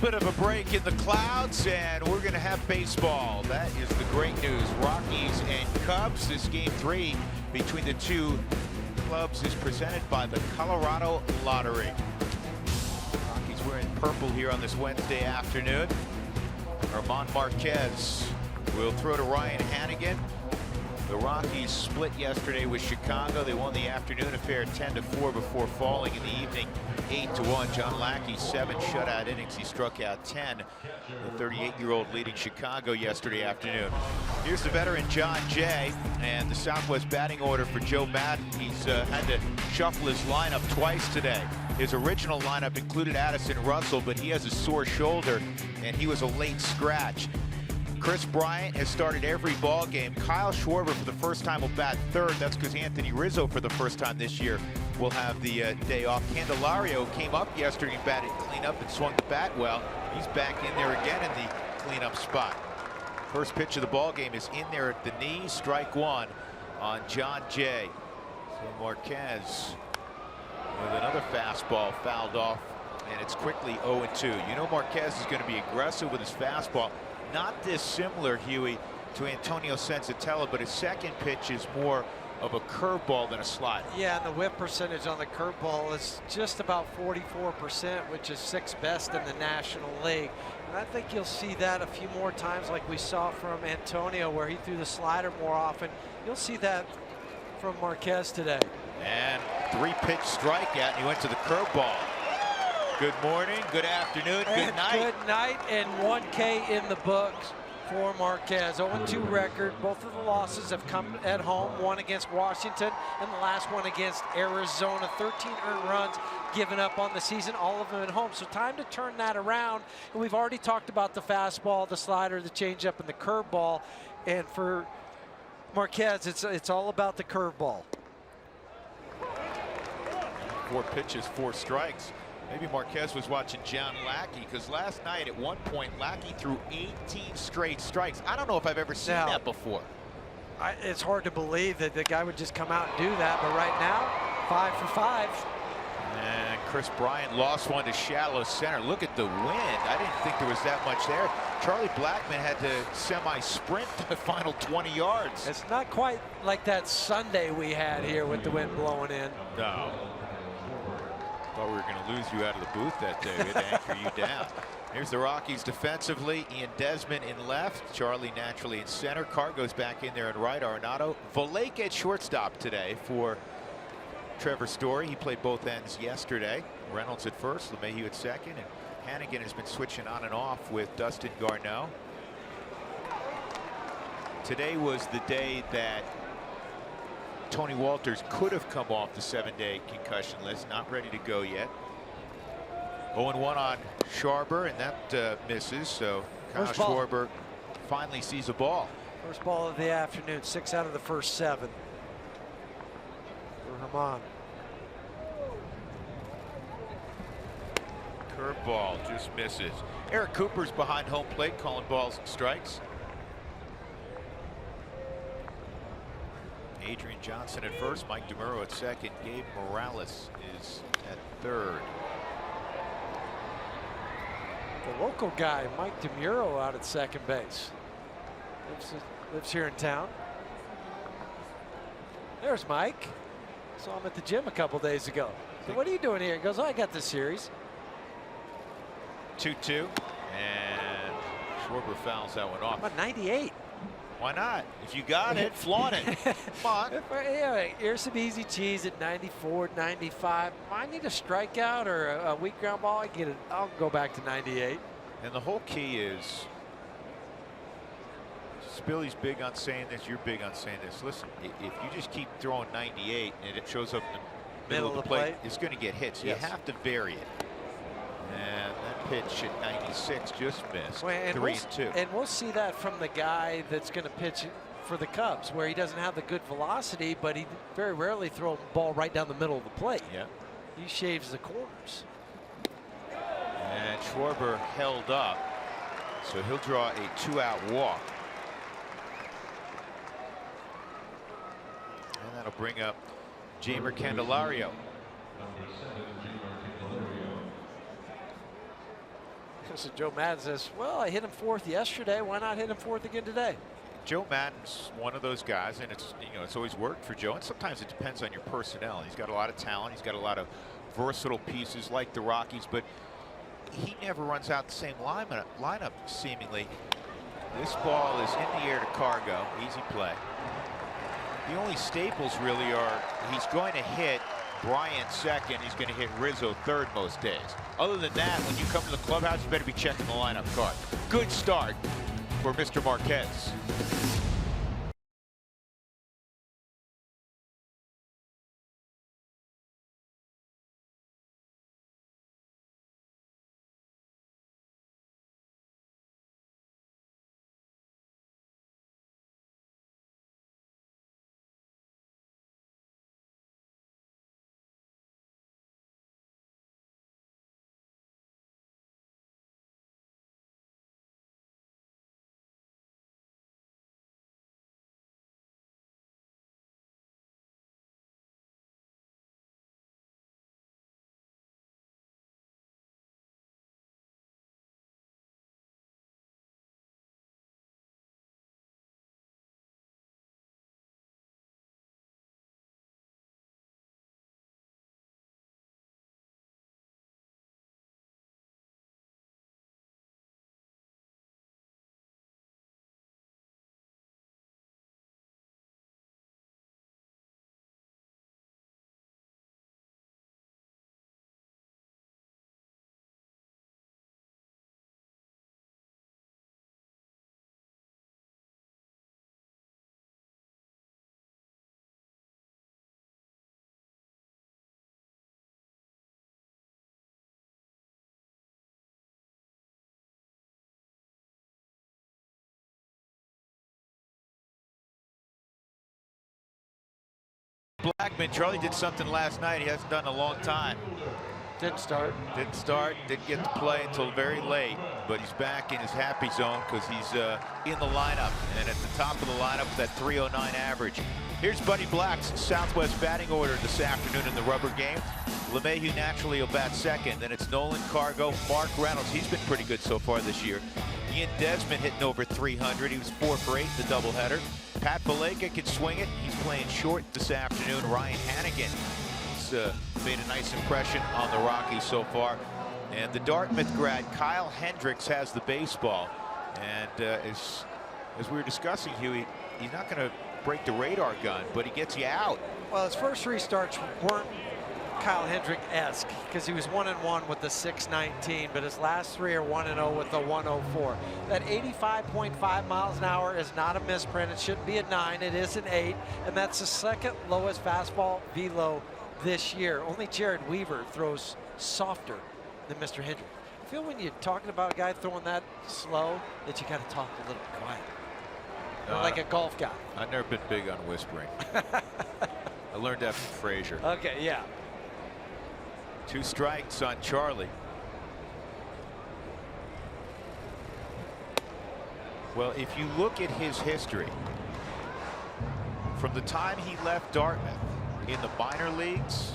bit of a break in the clouds, and we're going to have baseball. That is the great news. Rockies and Cubs. This game 3 between the two clubs is presented by the Colorado Lottery. Rockies wearing purple here on this Wednesday afternoon. Marquez will throw to Ryan Hannigan. The Rockies split yesterday with Chicago. They won the afternoon affair 10-4 before falling in the evening 8-1. John Lackey, 7 shutout innings. He struck out 10. The 38-year-old leading Chicago yesterday afternoon. Here's the veteran John Jay and the Southwest batting order for Joe Madden. He's had to shuffle his lineup twice today. His original lineup included Addison Russell, but he has a sore shoulder and he was a late scratch. Chris Bryant has started every ball game. Kyle Schwarber for the first time will bat third. That's because Anthony Rizzo for the first time this year will have the day off. Candelario came up yesterday and batted cleanup and swung the bat well. He's back in there again in the cleanup spot. First pitch of the ball game is in there at the knee. Strike one on John Jay. So Marquez with another fastball fouled off, and it's quickly 0-2. You know Marquez is going to be aggressive with his fastball. Not dissimilar, Huey, to Antonio Senzatella, but his second pitch is more of a curveball than a slider. Yeah, and the whip percentage on the curveball is just about 44%, which is 6th best in the National League. And I think you'll see that a few more times like we saw from Antonio, where he threw the slider more often. You'll see that from Marquez today. And 3-pitch strikeout, and he went to the curveball. Good morning, good afternoon, good night. Good night, and 1K in the books for Marquez. 0-2 record. Both of the losses have come at home. One against Washington and the last one against Arizona. 13 earned runs given up on the season, all of them at home. So time to turn that around. And we've already talked about the fastball, the slider, the changeup, and the curveball. And for Marquez, it's all about the curveball. 4 pitches, 4 strikes. Maybe Marquez was watching John Lackey, because last night at one point Lackey threw 18 straight strikes. I don't know if I've ever seen that before. It's hard to believe that the guy would just come out and do that, but right now 5 for 5. And Chris Bryant lost one to shallow center. Look at the wind. I didn't think there was that much there. Charlie Blackmon had to semi-sprint the final 20 yards. It's not quite like that Sunday we had here with the wind blowing in. No. Thought we were going to lose you out of the booth that day. We had to anchor you down. Here's the Rockies defensively. Ian Desmond in left. Charlie naturally in center. Carr goes back in there in right. Arenado. Volake at shortstop today for Trevor Story. He played both ends yesterday. Reynolds at first. LeMahieu at second. And Hannigan has been switching on and off with Dustin Garneau. Today was the day that Tony Walters could have come off the 7-day concussion list. Not ready to go yet. 0-1 on Schwarber, and that misses. So Kyle Schwarber finally sees a ball. First ball of the afternoon. 6 out of the first 7 for Herman. Curveball just misses. Eric Cooper's behind home plate calling balls and strikes. Adrian Johnson at first, Mike DeMuro at second, Gabe Morales is at third. The local guy, Mike DeMuro, out at second base. Lives here in town. There's Mike. Saw him at the gym a couple days ago. So what are you doing here? He goes, oh, I got this series. 2-2, and Schwarber fouls that one off. About 98. Why not? If you got it, flaunt it. Come on. Here's some easy cheese at 94, 95. I need a strikeout or a weak ground ball. I get it. I'll go back to 98. And the whole key is, Billy's big on saying this. You're big on saying this. Listen, if you just keep throwing 98 and it shows up in the middle of the plate, it's going to get hit. So you have to vary it. And that pitch at 96 just missed. 3-2. And we'll see that from the guy that's going to pitch for the Cubs, where he doesn't have the good velocity, but he very rarely throws a ball right down the middle of the plate. Yeah. He shaves the corners. And Schwarber held up, so he'll draw a 2-out walk. And that'll bring up Jeimer Candelario. So Joe Madden says, well, I hit him fourth yesterday. Why not hit him fourth again today? Joe Madden's one of those guys, and it's it's always worked for Joe. And sometimes it depends on your personnel. He's got a lot of talent. He's got a lot of versatile pieces like the Rockies, but he never runs out the same lineup seemingly. This ball is in the air to Cargo. Easy play. The only staples really are he's going to hit Bryant second. He's going to hit Rizzo third most days. Other than that, when you come to the clubhouse, you better be checking the lineup card. Good start for Mr. Marquez. Blackman, Charlie did something last night he hasn't done in a long time. Didn't start. Didn't get to play until very late, but he's back in his happy zone because he's in the lineup and at the top of the lineup with that .309 average. Here's Buddy Black's Southwest batting order this afternoon in the rubber game. LeMahieu naturally will bat second. Then it's Nolan, Cargo, Mark Reynolds. He's been pretty good so far this year. Ian Desmond hitting over 300. He was 4 for 8 in the doubleheader. Pat Valaika can swing it. He's playing short this afternoon. Ryan Hannigan has made a nice impression on the Rockies so far. And the Dartmouth grad Kyle Hendricks has the baseball. And as we were discussing, Huey, he's not going to break the radar gun, but he gets you out. Well, his first 3 starts weren't Kyle Hendrick-esque because he was 1-1 with the .619, but his last 3 are 1-0 with the .104. That 85.5 miles an hour is not a misprint. It shouldn't be a 9. It is an 8, and that's the second lowest fastball velo this year. Only Jared Weaver throws softer than Mr. Hendrick. I feel when you're talking about a guy throwing that slow that you got to talk a little quiet. Like a golf guy. I've never been big on whispering. I learned that from Frazier. Okay, yeah. 2 strikes on Charlie. Well, if you look at his history, from the time he left Dartmouth in the minor leagues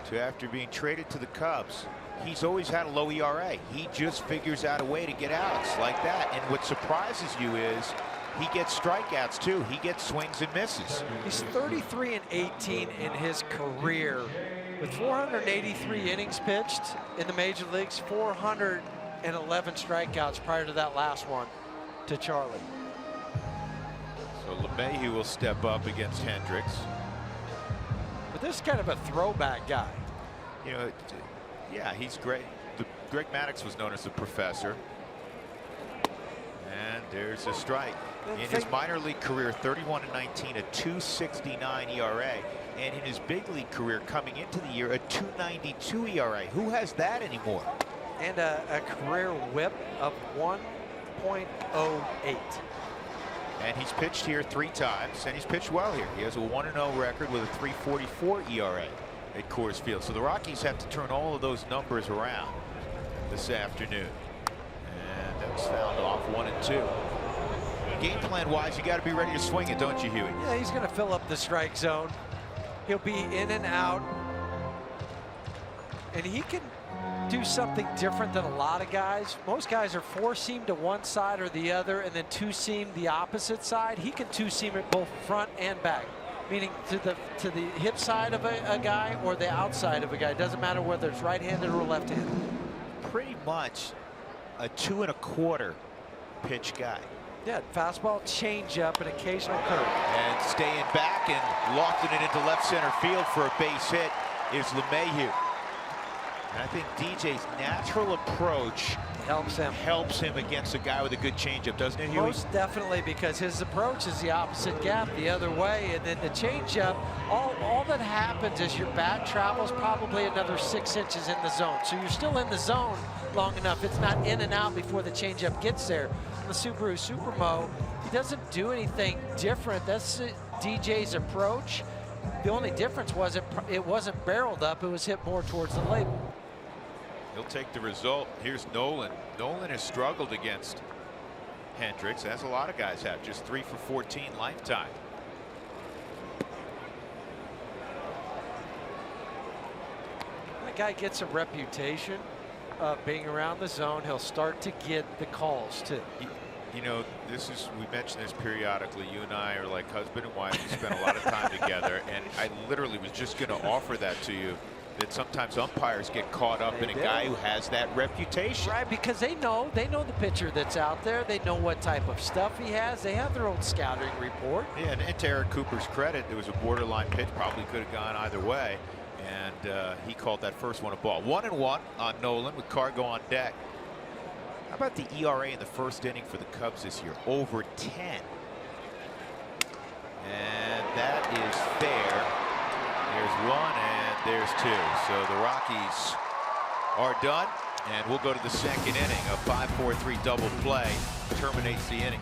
to after being traded to the Cubs, he's always had a low ERA. He just figures out a way to get outs like that. And what surprises you is he gets strikeouts too. He gets swings and misses. He's 33-18 in his career with 483 innings pitched in the major leagues, 411 strikeouts prior to that last one to Charlie. So LeMahieu will step up against Hendricks. But this is kind of a throwback guy. You know, yeah, he's great. Greg Maddux was known as the professor. And there's a strike. In his minor league career, 31-19, a 2.69 ERA. And in his big league career coming into the year, a 2.92 ERA. Who has that anymore? And a career whip of 1.08. And he's pitched here 3 times, and he's pitched well here. He has a 1-0 record with a 3.44 ERA at Coors Field. So the Rockies have to turn all of those numbers around this afternoon. And that was fouled off, 1-2. Game plan wise, you got to be ready to swing it, don't you, Huey? Yeah, he's going to fill up the strike zone. He'll be in and out, and he can do something different than a lot of guys. Most guys are 4-seam to one side or the other, and then 2-seam the opposite side. He can 2-seam it both front and back, meaning to the hip side of a guy or the outside of a guy. It doesn't matter whether it's right-handed or left-handed. Pretty much a 2 1/4 pitch guy. Yeah, fastball, changeup, and occasional curve. And staying back and lofting it into left center field for a base hit is LeMahieu. And I think DJ's natural approach helps him against a guy with a good changeup, doesn't it, Huey? Most definitely, because his approach is the opposite gap the other way, and then the changeup, all that happens is your bat travels probably another 6 inches in the zone. So you're still in the zone long enough. It's not in and out before the changeup gets there. The Subaru Supermo, he doesn't do anything different. That's DJ's approach. The only difference was it wasn't barreled up, it was hit more towards the label. He'll take the result. Here's Nolan. Nolan has struggled against Hendricks, as a lot of guys have, just 3 for 14 lifetime. That guy gets a reputation of being around the zone. He'll start to get the calls too. You know, we mention this periodically. You and I are like husband and wife. We spend a lot of time together, and I literally was just going to offer that to you, that sometimes umpires get caught up in a guy who has that reputation. Right, because they know the pitcher that's out there. They know what type of stuff he has. They have their own scouting report. Yeah, and to Eric Cooper's credit, it was a borderline pitch, probably could have gone either way, and he called that first one a ball. 1-1 on Nolan with Cargo on deck. How about the ERA in the first inning for the Cubs this year? Over 10. And that is fair. There's 1 and there's 2. So the Rockies are done, and we'll go to the second inning. A 5-4-3 double play terminates the inning.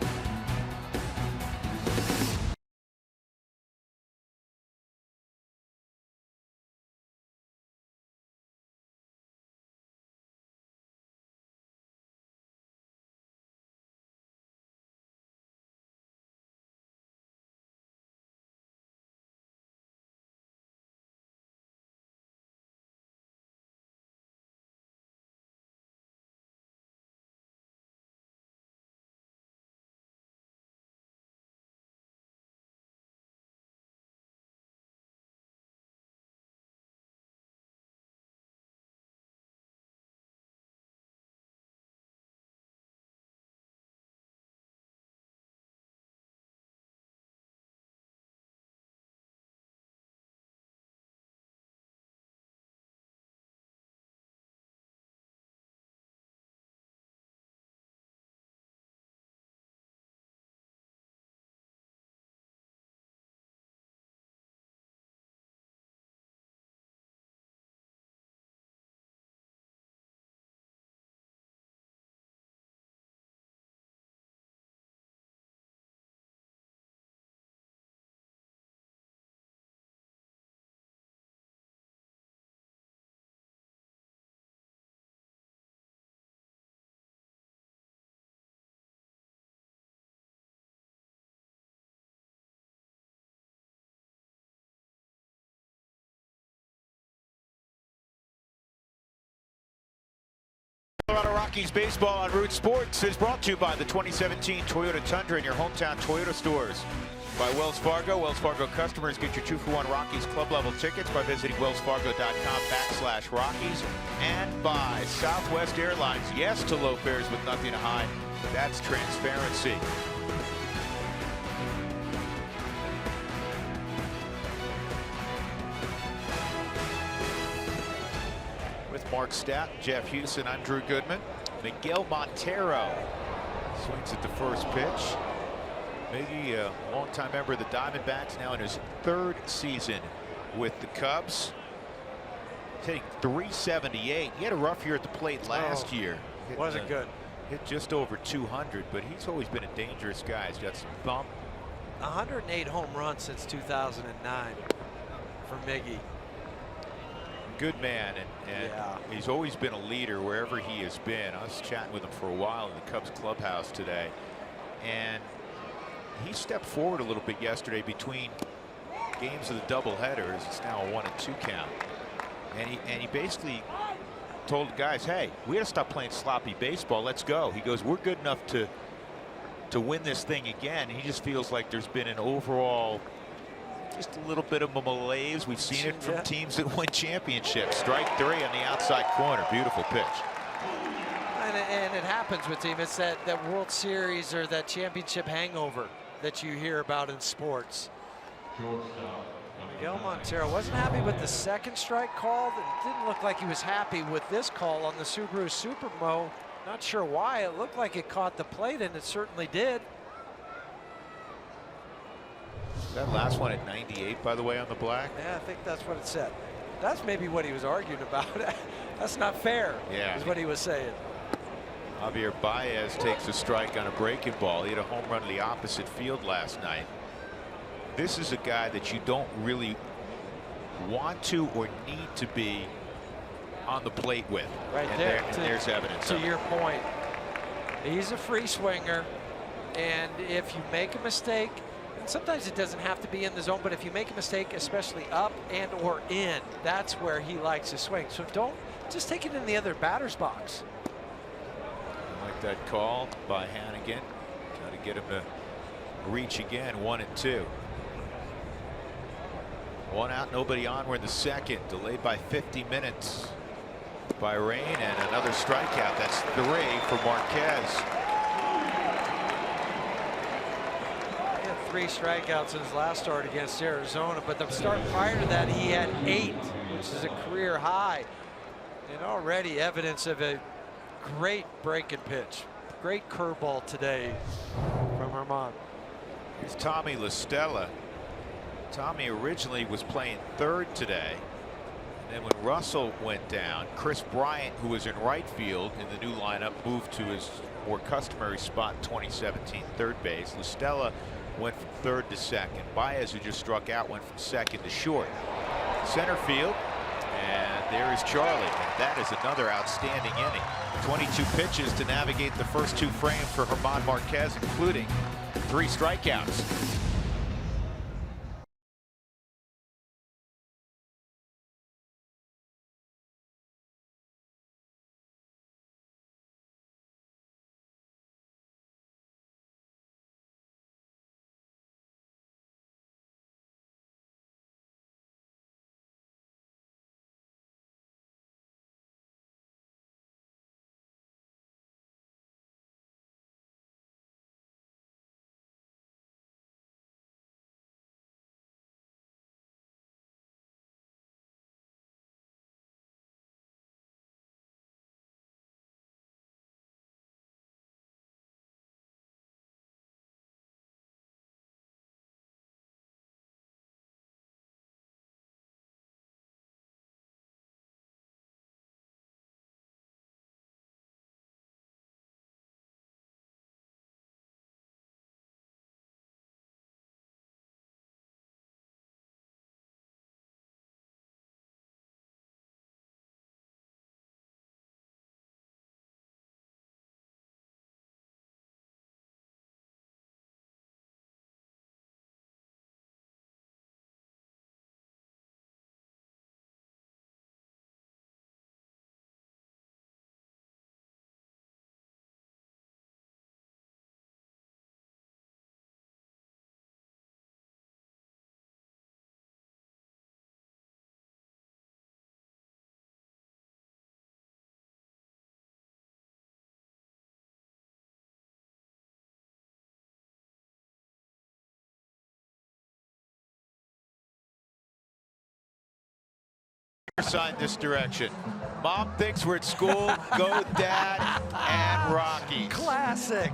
Colorado Rockies baseball on Root Sports is brought to you by the 2017 Toyota Tundra in your hometown Toyota stores. By Wells Fargo. Wells Fargo customers get your 2-for-1 Rockies club level tickets by visiting wellsfargo.com/Rockies. And by Southwest Airlines. Yes to low fares with nothing to hide. That's transparency. Mark Stout, Jeff Houston, I'm Drew Goodman. Miguel Montero swings at the first pitch. Maybe a longtime member of the Diamondbacks, now in his 3rd season with the Cubs. Hitting .378. He had a rough year at the plate last year. Wasn't good. Hit just over 200, but he's always been a dangerous guy. He's got some bump. 108 home runs since 2009 for Miggy. Good man, and he's always been a leader wherever he has been. I was chatting with him for a while in the Cubs clubhouse today, and he stepped forward a little bit yesterday between games of the doubleheaders. It's now a 1-2 count, and he basically told the guys, hey, we got to stop playing sloppy baseball. Let's go. He goes, we're good enough to win this thing again. He just feels like there's been an overall, just a little bit of a malaise. We've seen it from teams that win championships. Strike 3 on the outside corner. Beautiful pitch. And it happens with teams. It's that World Series or that championship hangover that you hear about in sports. Miguel Montero wasn't happy with the second strike call. It didn't look like he was happy with this call on the Subaru Supermo. Not sure why. It looked like it caught the plate, and it certainly did. That last one at 98, by the way, on the black? Yeah, I think that's what it said. That's maybe what he was arguing about. That's not fair, is what he was saying. Javier Baez takes a strike on a breaking ball. He had a home run to the opposite field last night. This is a guy that you don't really want to or need to be on the plate with. Right and there. There's evidence. To your point, he's a free swinger, and if you make a mistake, and sometimes it doesn't have to be in the zone, but if you make a mistake, especially up and or in, that's where he likes to swing. So don't just take it in the other batter's box. I like that call by Hannigan. Try to get him to reach again. 1-2. One out, nobody on. We're in the second. Delayed by 50 minutes by rain, and another strikeout. That's 3 for Marquez. He had 3 strikeouts in his last start against Arizona, but the start prior to that he had 8, which is a career high, and already evidence of a great breaking pitch. Great curveball today from Herman. Here's Tommy La Stella. Tommy originally was playing third today. And then when Russell went down, Chris Bryant, who was in right field in the new lineup, moved to his more customary spot in 2017, third base. La Stella went from third to second. Baez, who just struck out, went from second to short. Center field. And there is Charlie. And that is another outstanding inning. 22 pitches to navigate the first 2 frames for Herman Marquez, including 3 strikeouts. Sign this direction. Mom thinks we're at school. Go Dad and Rockies. Classic.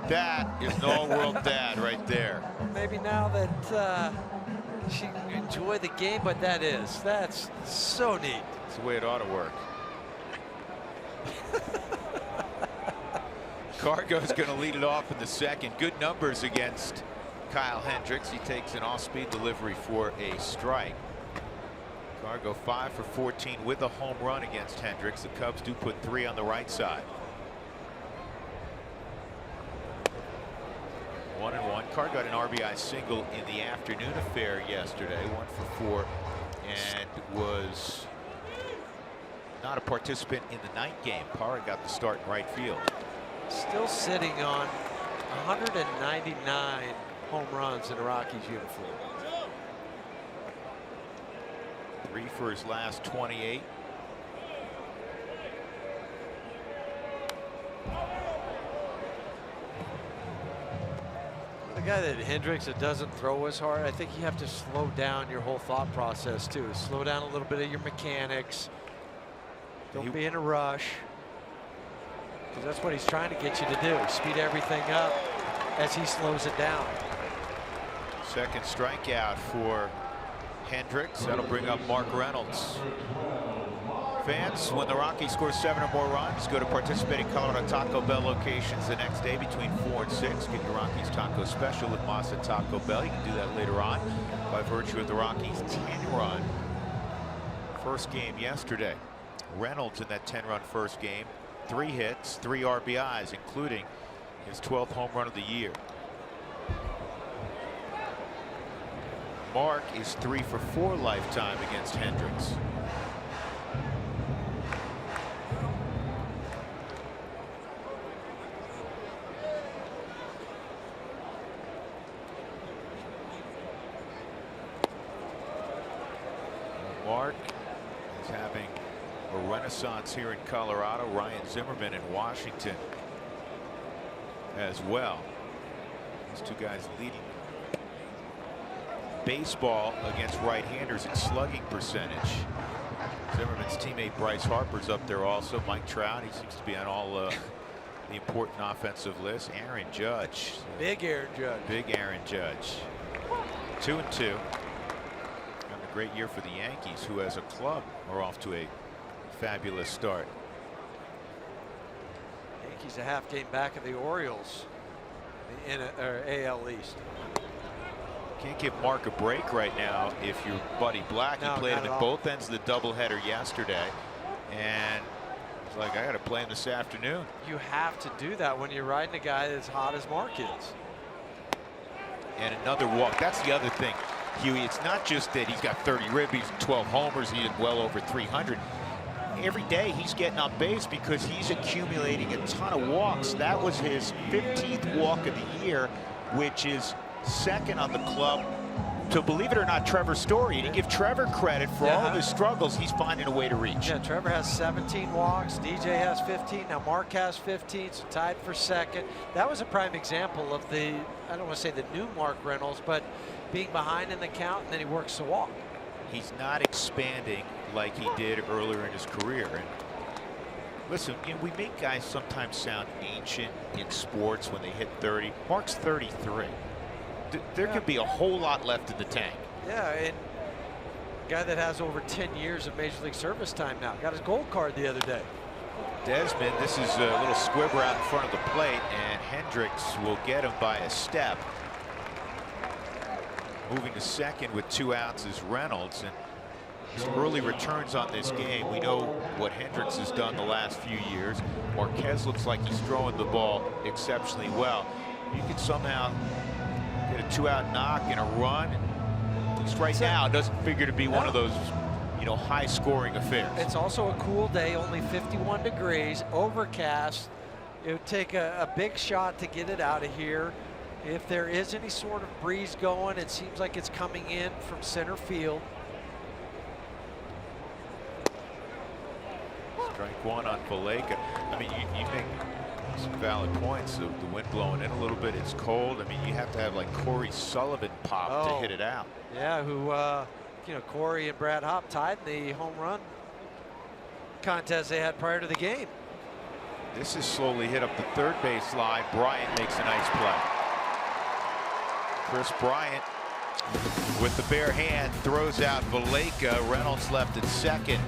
That is an all-world dad right there. Maybe now that she can enjoy the game, but that's so neat. It's the way it ought to work. Cargo's going to lead it off in the second. Good numbers against Kyle Hendricks. He takes an off-speed delivery for a strike. Cargo 5 for 14 with a home run against Hendricks. The Cubs do put 3 on the right side. 1-1. Cargo got an RBI single in the afternoon affair yesterday. 1 for 4, and was not a participant in the ninth game. Parra got the start in right field. Still sitting on 199 home runs in a Rockies uniform. 3 for his last 28. The guy that Hendricks that doesn't throw as hard, I think you have to slow down your whole thought process too. Slow down a little bit of your mechanics. Don't be in a rush. Because that's what he's trying to get you to do. Speed everything up as he slows it down. Second strikeout for Hendricks. That'll bring up Mark Reynolds. Fans, when the Rockies score 7 or more runs, go to participating Colorado Taco Bell locations the next day between 4 and 6. Get your Rockies taco special with Masa Taco Bell. You can do that later on by virtue of the Rockies' 10-run first game yesterday. Reynolds in that 10-run first game, 3 hits, 3 RBIs, including his 12th home run of the year. Mark is 3 for 4 lifetime against Hendricks. Mark is having a renaissance here in Colorado. Ryan Zimmerman in Washington as well. These two guys leading baseball against right-handers in slugging percentage. Zimmerman's teammate Bryce Harper's up there also. Mike Trout, he seems to be on all the important offensive lists. Aaron Judge. Big Aaron Judge. Big Aaron Judge. 2-2. A great year for the Yankees, who as a club are off to a fabulous start. Yankees a half game back of the Orioles in AL East. Can't give Mark a break right now if you're Buddy Black. No, he played him at all. both ends of the doubleheader yesterday, and it's like, I got to play him this afternoon. You have to do that when you're riding a guy that's hot as Mark is. And another walk. That's the other thing, Huey. It's not just that he's got 30 ribbies, 12 homers, he did well over 300. Every day he's getting on base because he's accumulating a ton of walks. That was his 15th walk of the year, which is second on the club to, believe it or not, Trevor Story. And you give Trevor credit for all of his struggles. He's finding a way to reach. Yeah, Trevor has 17 walks. DJ has 15. Now Mark has 15, so tied for second. That was a prime example of the, I don't want to say the new Mark Reynolds, but being behind in the count, and then he works the walk. He's not expanding like he did earlier in his career. And listen, you know, we make guys sometimes sound ancient in sports when they hit 30. Mark's 33. There could be a whole lot left in the tank. Yeah, and a guy that has over 10 years of Major League service time now. Got his gold card the other day. Desmond, this is a little squibber out in front of the plate, and Hendricks will get him by a step. Moving to second with 2 outs is Reynolds, and some early returns on this game. We know what Hendricks has done the last few years. Marquez looks like he's throwing the ball exceptionally well. You can somehow get a 2-out knock and a run. At least right now, it doesn't figure to be one of those, you know, high-scoring affairs. It's also a cool day, only 51 degrees, overcast. It would take a big shot to get it out of here. If there is any sort of breeze going, it seems like it's coming in from center field. Strike one on Valleca. I mean, you make some valid points. The wind blowing in a little bit. It's cold. I mean, you have to have like Corey Sullivan pop to hit it out. Yeah, who, you know, Corey and Brad Hopp tied the home run contest they had prior to the game. This is slowly hit up the third base line. Bryant makes a nice play. Chris Bryant with the bare hand throws out Valleca. Reynolds left at second.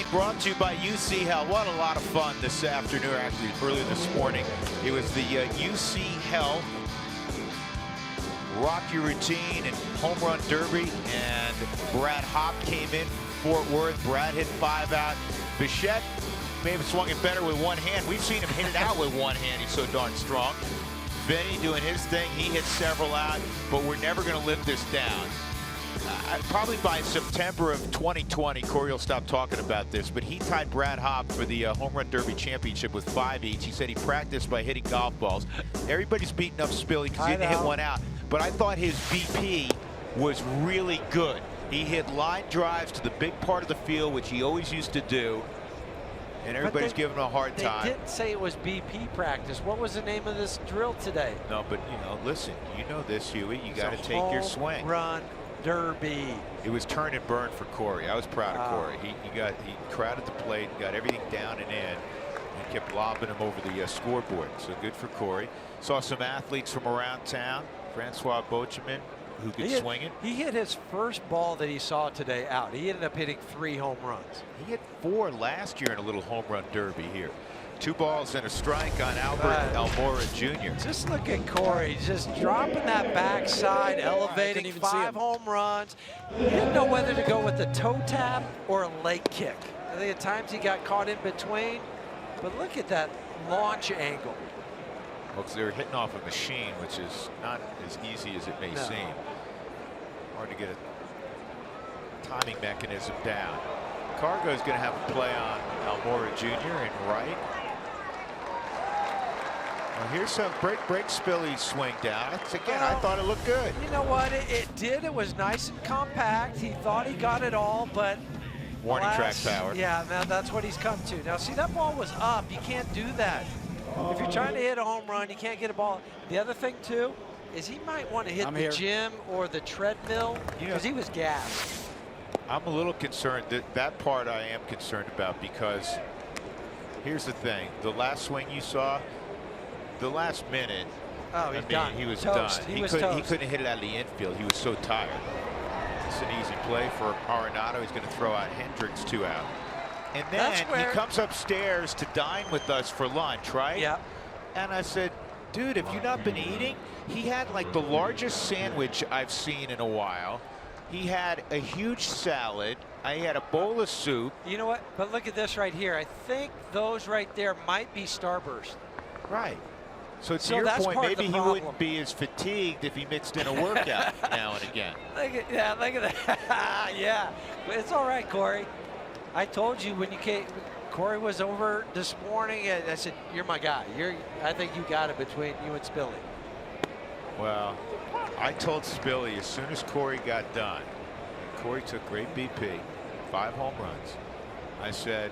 Inning brought to you by UC Health. What a lot of fun this afternoon, actually early this morning. It was the UC Health Rocky routine and home run derby, and Brad Hopp came in from Fort Worth. Brad hit 5 out. Bichette may have swung it better with one hand. We've seen him hit it out with one hand. He's so darn strong. Vinny doing his thing. He hit several out, but we're never going to live this down. Probably by September of 2020, Corey will stop talking about this, but he tied Brad Hopp for the home run derby championship with 5 each. He said he practiced by hitting golf balls. Everybody's beating up Spilly because he didn't hit one out, but I thought his BP was really good. He hit line drives to the big part of the field, which he always used to do, and everybody's giving him a hard time. They didn't say it was BP practice. What was the name of this drill today? No, but you know, listen, you know this, Huey. You got to take your swing. Run derby. It was turn and burn for Corey. I was proud of Corey. He crowded the plate, got everything down and in, and kept lobbing him over the scoreboard. So good for Corey. Saw some athletes from around town. Francois Bocheman, who could swing it. He hit his first ball that he saw today out. He ended up hitting 3 home runs. He hit 4 last year in a little home run derby here. 2 balls and a strike on Albert Almora Jr. Just look at Corey, just dropping that backside, elevating 5 home runs. He didn't know whether to go with a toe tap or a leg kick. I think at times he got caught in between, but look at that launch angle. Well, because they were hitting off a machine, which is not as easy as it may seem. Hard to get a timing mechanism down. Cargo's going to have a play on Almora Jr. in right. Well, here's some break Spilly swing down. Again, I thought it looked good. You know what? It did. It was nice and compact. He thought he got it all, but warning track power. Yeah, man, that's what he's come to. Now, see, that ball was up. You can't do that. If you're trying to hit a home run, you can't get a ball. The other thing, too, is he might want to hit the gym or the treadmill because he was gassed. I'm a little concerned. That part I am concerned about, because here's the thing. The last swing you saw, the last minute, he was toast. done. He couldn't hit it out of the infield. He was so tired. It's an easy play for Arenado. He's going to throw out Hendricks 2 out. And then he comes upstairs to dine with us for lunch, right? Yeah. And I said, dude, have you not been eating? He had like the largest sandwich I've seen in a while. He had a huge salad. He had a bowl of soup. You know what? But look at this right here. I think those right there might be Starburst. Right. So to your point, maybe he wouldn't be as fatigued if he mixed in a workout now and again. Look at that. Yeah. But it's all right, Corey. I told you when you came, Corey was over this morning, and I said, you're my guy. I think you got it between you and Spilly. Well, I told Spilly as soon as Corey got done, and Corey took great BP, 5 home runs, I said,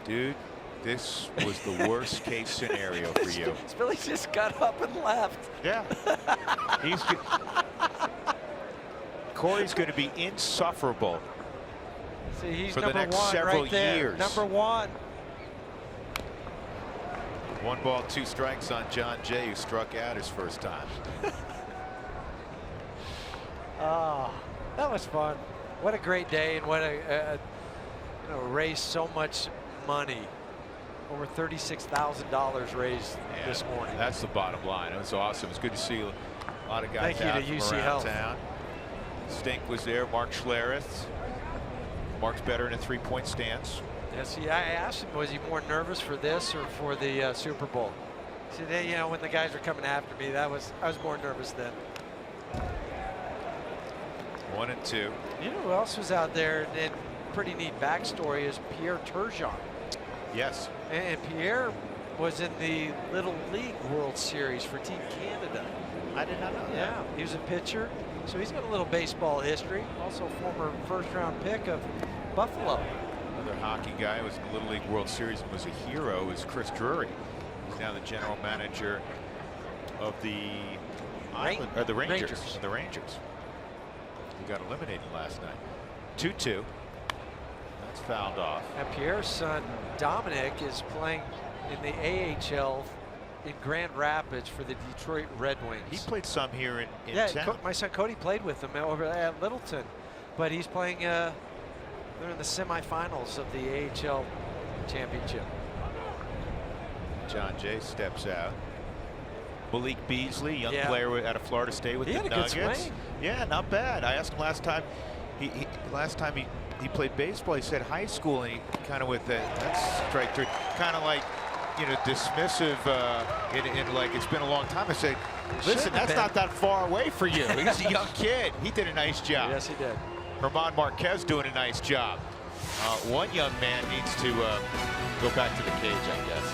dude, this was the worst case scenario for you. Spilly just got up and left. Yeah. Corey's going to be insufferable. See, he's for the next several years. Number 1. 1 ball, 2 strikes on John Jay, who struck out his first time. Oh, that was fun. What a great day, and what raised so much money. Over $36,000 raised this morning. That's the bottom line. It was awesome. It's good to see a lot of guys out from around town. Stink was there. Mark Schlereth. Mark's better in a 3-point stance. Yeah, see, I asked him, was he more nervous for this or for the Super Bowl? He said, you know, when the guys were coming after me, I was more nervous then. 1 and 2. You know who else was out there? And pretty neat backstory is Pierre Turgeon. Yes. And Pierre was in the Little League World Series for Team Canada. I did not know that. Yeah, he was a pitcher. So he's got a little baseball history. Also former first-round pick of Buffalo. Another hockey guy who was in the Little League World Series and was a hero is Chris Drury. He's now the general manager of the Rangers. The Rangers. He got eliminated last night. 2-2. That's fouled off. And Pierre's son Dominic is playing in the AHL in Grand Rapids for the Detroit Red Wings. He played some here in town. My son Cody played with him over at Littleton, but he's playing They're in the semifinals of the AHL championship. John Jay steps out. Malik Beasley, young Yeah. player out of Florida State with He the had a good Nuggets. swing. Yeah, not bad. I asked him last time. Last time he played baseball, he said high school, and he kind of with that's strike three, kind of like, you know, dismissive in like it's been a long time. I said, listen, that's not that far away for you. He's a young kid. He did a nice job. Yes, he did. Herman Marquez doing a nice job. One young man needs to go back to the cage, I guess.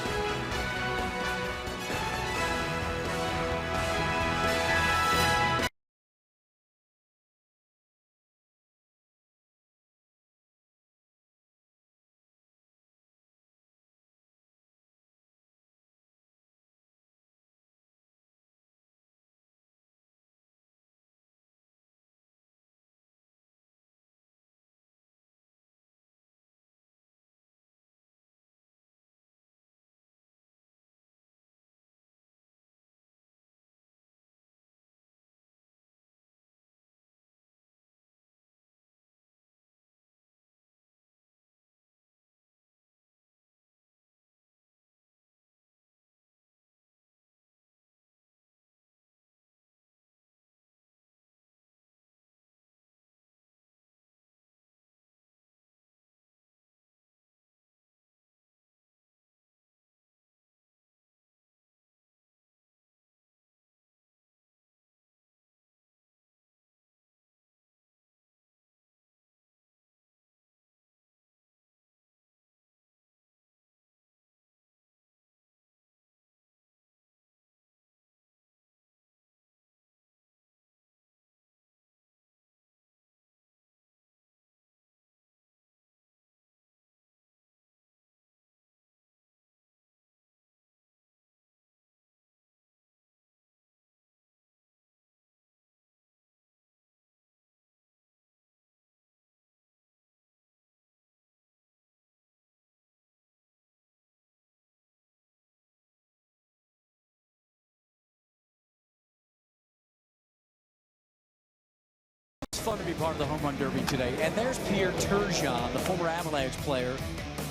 It's fun to be part of the Home Run Derby today. And there's Pierre Turgeon, the former Avalanche player,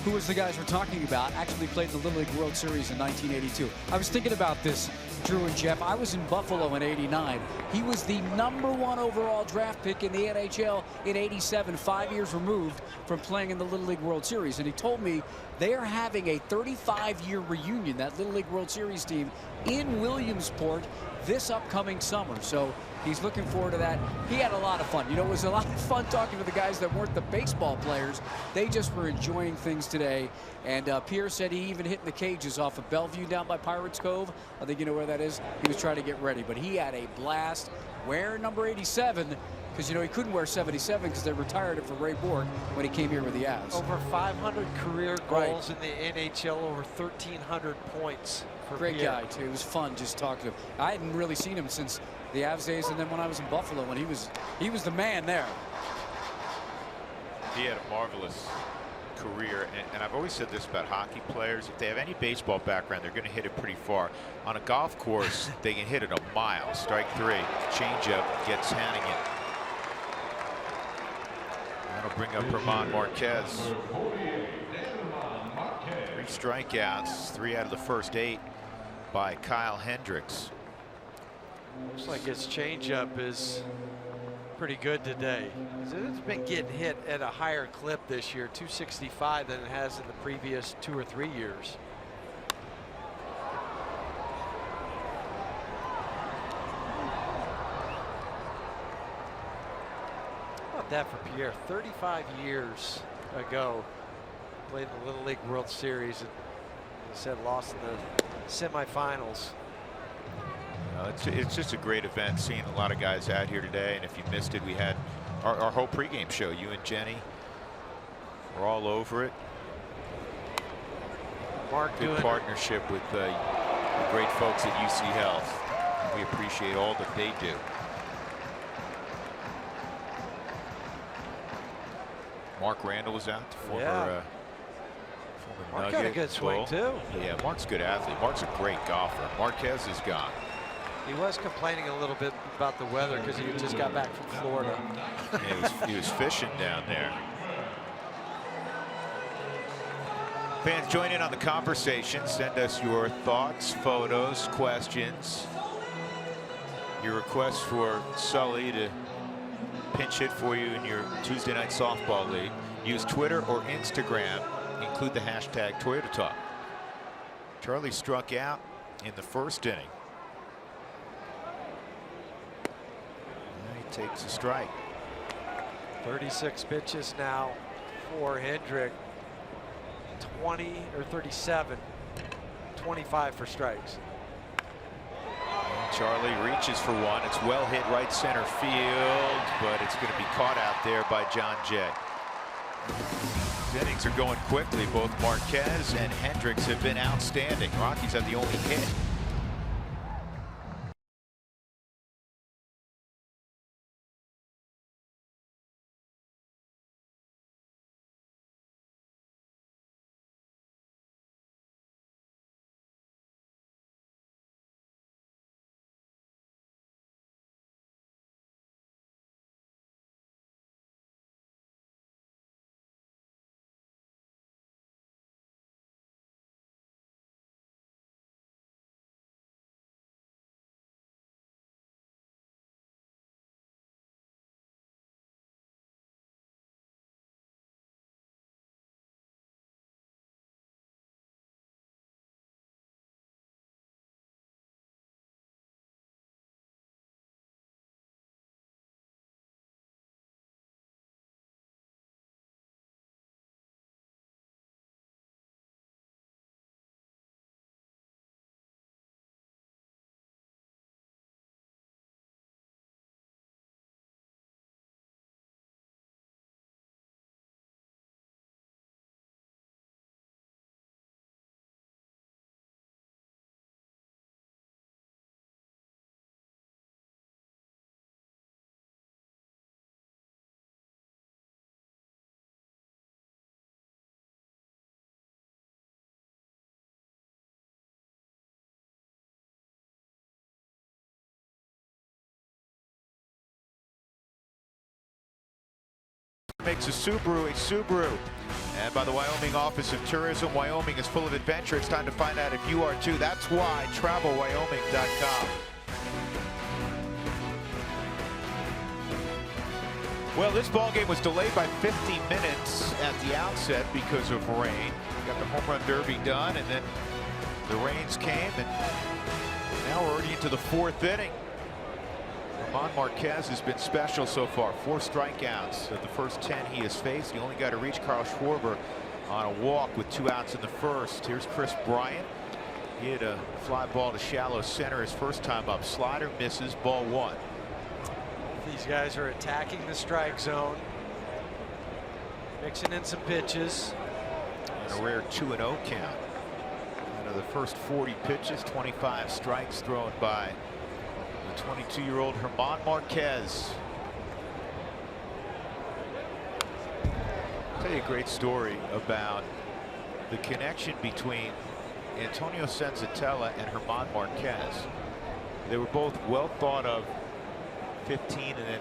who was the guys we're talking about, actually played in the Little League World Series in 1982. I was thinking about this, Drew and Jeff. I was in Buffalo in '89. He was the #1 overall draft pick in the NHL in '87, 5 years removed from playing in the Little League World Series. And he told me they are having a 35-year reunion, that Little League World Series team, in Williamsport this upcoming summer. So he's looking forward to that. He had a lot of fun. You know, it was a lot of fun talking to the guys that weren't the baseball players. They just were enjoying things today. And Pierre said he even hit in the cages off of Bellevue down by Pirates Cove. I think you know where that is. He was trying to get ready, but he had a blast wearing number 87 because, you know, he couldn't wear 77 because they retired it for Ray Bork when he came here with the Avs. Over 500 career goals in the NHL, over 1,300 points for Great Pierre. guy, too. It was fun just talking to him. I hadn't really seen him since the Avs days, and then when I was in Buffalo, when he was the man there. He had a marvelous career, and I've always said this about hockey players: if they have any baseball background, they're going to hit it pretty far. On a golf course, they can hit it a mile. Strike three, changeup gets Hannigan. That'll bring up Herman Marquez. 3 strikeouts, 3 out of the first 8 by Kyle Hendricks. Looks like his changeup is pretty good today. It's been getting hit at a higher clip this year, 265, than it has in the previous 2 or 3 years. How about that for Pierre? 35 years ago, played in the Little League World Series, and he said lost in the semifinals. It's just a great event, seeing a lot of guys out here today. And if you missed it, we had our whole pregame show. You and Jenny were all over it. Mark Good partnership with the great folks at UC Health. We appreciate all that they do. Mark Randall was out, the former Mark Nugget. got a good swing too. Yeah, Mark's a good athlete. Mark's a great golfer. Marquez is gone. He was complaining a little bit about the weather because he just got back from Florida. Yeah, he was fishing down there. Fans, join in on the conversation. Send us your thoughts, photos, questions. Your requests for Sully to pinch hit for you in your Tuesday night softball league. Use Twitter or Instagram. Include the hashtag Toyota Talk. Charlie struck out in the first inning. And he takes a strike. 36 pitches now for Hendrick. 20 or 37. 25 for strikes. Charlie reaches for one. It's well hit right center field, but it's going to be caught out there by John Jay. The innings are going quickly. Both Marquez and Hendricks have been outstanding. Rockies have the only hit. Makes a Subaru. And by the Wyoming Office of Tourism, Wyoming is full of adventure. It's time to find out if you are too. That's why TravelWyoming.com. Well, this ball game was delayed by 50 minutes at the outset because of rain. Got the home run derby done, and then the rains came, and now we're already into the fourth inning. Marquez has been special so far. 4 strikeouts of the first 10 he has faced. He only got to reach Carl Schwarber on a walk with 2 outs in the first. Here's Chris Bryant. He hit a fly ball to shallow center his first time up. Slider misses, ball 1. These guys are attacking the strike zone, mixing in some pitches. And a rare 2-0 count. Out of the first 40 pitches, 25 strikes thrown by the 22-year-old German Marquez. I'll tell you a great story about the connection between Antonio Senzatella and German Marquez. They were both well thought of 15 and then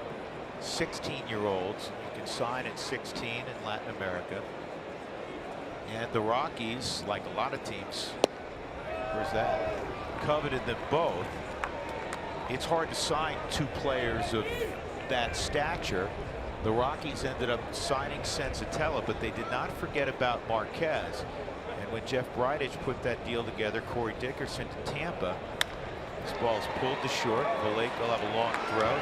16-year-olds. You can sign at 16 in Latin America. And the Rockies, like a lot of teams, where's that? Coveted them both. It's hard to sign 2 players of that stature. The Rockies ended up signing Senzatella, but they did not forget about Marquez. And when Jeff Bridich put that deal together, Corey Dickerson to Tampa, this ball's pulled to short. Vallejo will have a long throw,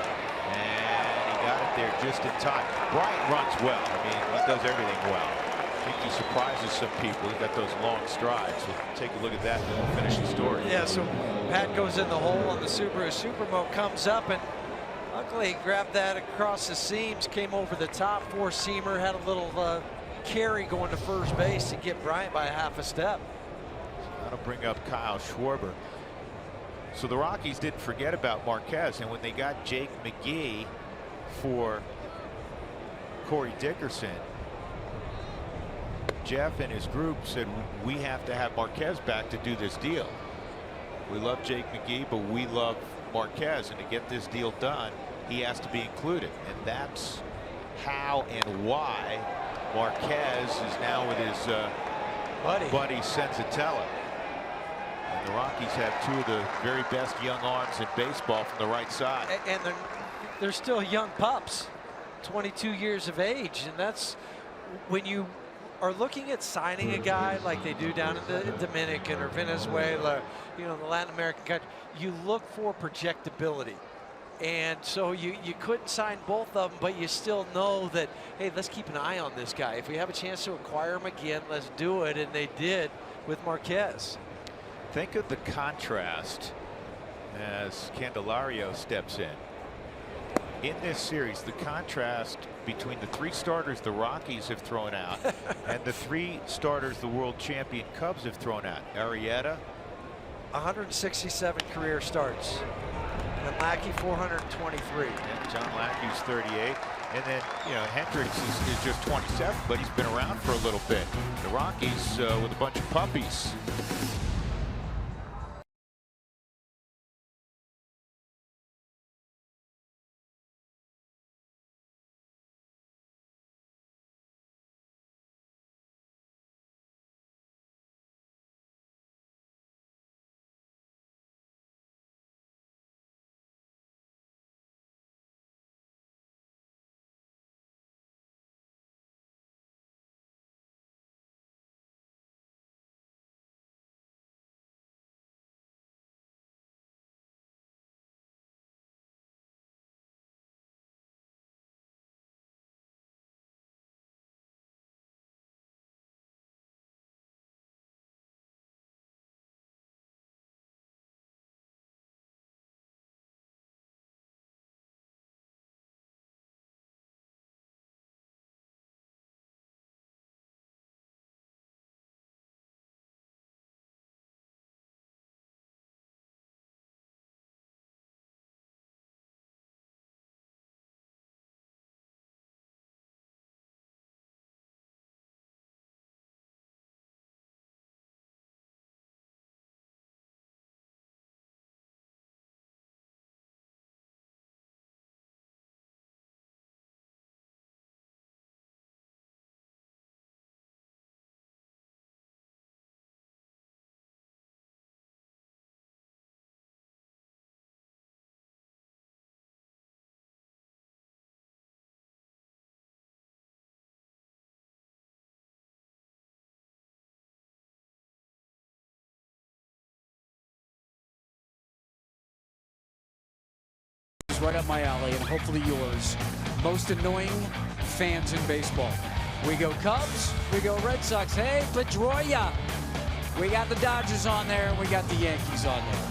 and he got it there just in time. Bryant runs well. I mean, he does everything well. I think he surprises some people. He's got those long strides. So take a look at that, and then we'll finish the story. Yeah, so Pat goes in the hole on the Subaru. Supermo comes up, and luckily he grabbed that across the seams, came over the top, 4-seamer, had a little carry going to first base to get Bryant by half a step. So that'll bring up Kyle Schwarber. So the Rockies didn't forget about Marquez, and when they got Jake McGee for Corey Dickerson, Jeff and his group said, we have to have Marquez back to do this deal. We love Jake McGee, but we love Marquez, and to get this deal done, he has to be included. And that's how and why Marquez is now with his Buddy Senzatella. And the Rockies have two of the very best young arms in baseball from the right side. And they're still young pups, 22 years of age, and that's when you are looking at signing a guy like they do down in the Dominican or Venezuela, you know, the Latin American country. You look for projectability. And so you couldn't sign both of them, but you still know that, hey, let's keep an eye on this guy. If we have a chance to acquire him again, let's do it. And they did with Marquez. Think of the contrast as Candelario steps in. In this series, the contrast between the three starters the Rockies have thrown out and the three starters the world champion Cubs have thrown out. Arrieta, 167 career starts. And Lackey 423. And John Lackey's 38. And then, you know, Hendricks is just 27, but he's been around for a little bit. The Rockies with a bunch of puppies. Right up my alley, and hopefully yours. Most annoying fans in baseball. We go Cubs, we go Red Sox. Hey, Pedroia. We got the Dodgers on there, and we got the Yankees on there.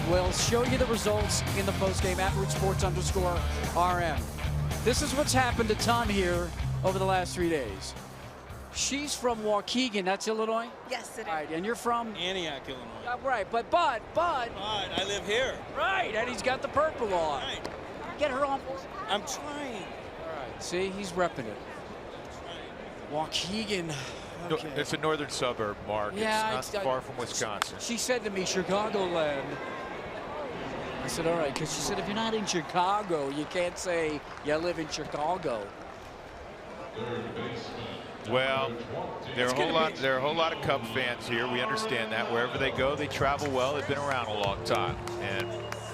We'll show you the results in the postgame at RootSports_RM. This is what's happened a ton here over the last 3 days. She's from Waukegan, that's Illinois? Yes, it is. Right, and you're from? Antioch, Illinois. Right, but. But I live here. Right, and he's got the purple on. Right. Get her on. I'm trying. All right, see, he's repping it. Waukegan. Okay. It's a northern suburb, Mark. Yeah, it's not far from Wisconsin. She said to me, Chicagoland. I said, all right, because she said, if you're not in Chicago, you can't say you live in Chicago. Well, there are a whole lot of Cub fans here. We understand that. Wherever they go, they travel well. They've been around a long time. And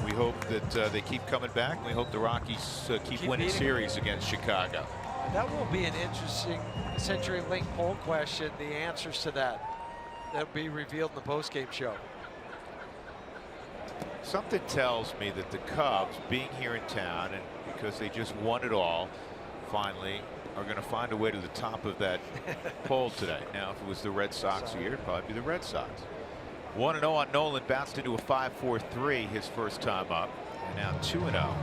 we hope that they keep coming back. We hope the Rockies keep winning series against Chicago. That will be an interesting CenturyLink poll question. The answers to that'll be revealed in the postgame show. Something tells me that the Cubs, being here in town, and because they just won it all, finally, are going to find a way to the top of that poll today. Now, if it was the Red Sox here, it'd probably be the Red Sox. 1-0 on Nolan, bounced into a 5-4-3 his first time up, and now 2-0.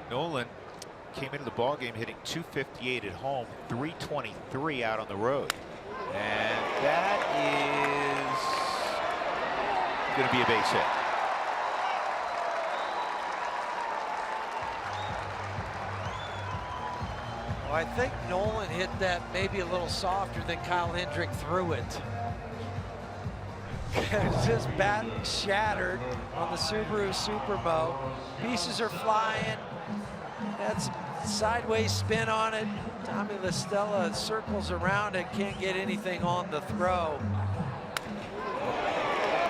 Nolan came into the ballgame hitting .258 at home, .323 out on the road. And that is going to be a base hit. Well, I think Nolan hit that maybe a little softer than Kyle Hendrick threw it. His bat shattered on the Subaru Supermo. Pieces are flying. That's sideways spin on it. Tommy La Stella circles around it, can't get anything on the throw.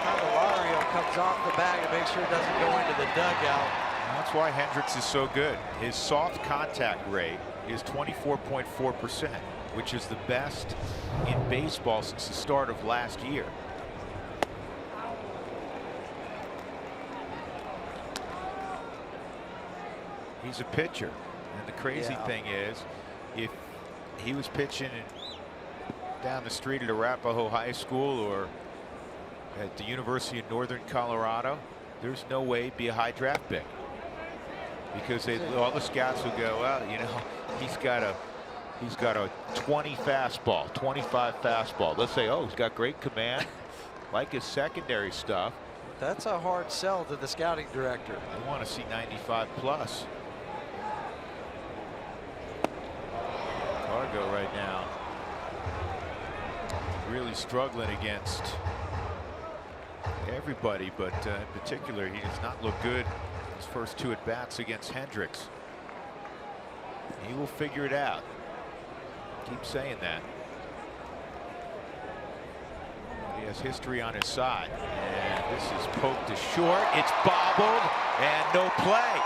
Candelario comes off the bag to make sure it doesn't go into the dugout. That's why Hendricks is so good. His soft contact rate is 24.4%, which is the best in baseball since the start of last year. He's a pitcher, and the crazy thing is, if he was pitching down the street at Arapahoe High School or at the University of Northern Colorado, there's no way he'd be a high draft pick, because all the scouts will go, well, you know, he's got a 20 fastball, 25 fastball. Let's say, oh, he's got great command, like his secondary stuff. That's a hard sell to the scouting director. I want to see 95 plus. Cargo right now really struggling against everybody, but in particular, he does not look good his first two at bats against Hendricks. He will figure it out. Keep saying that. He has history on his side, and this is poked to short. It's bobbled and no play.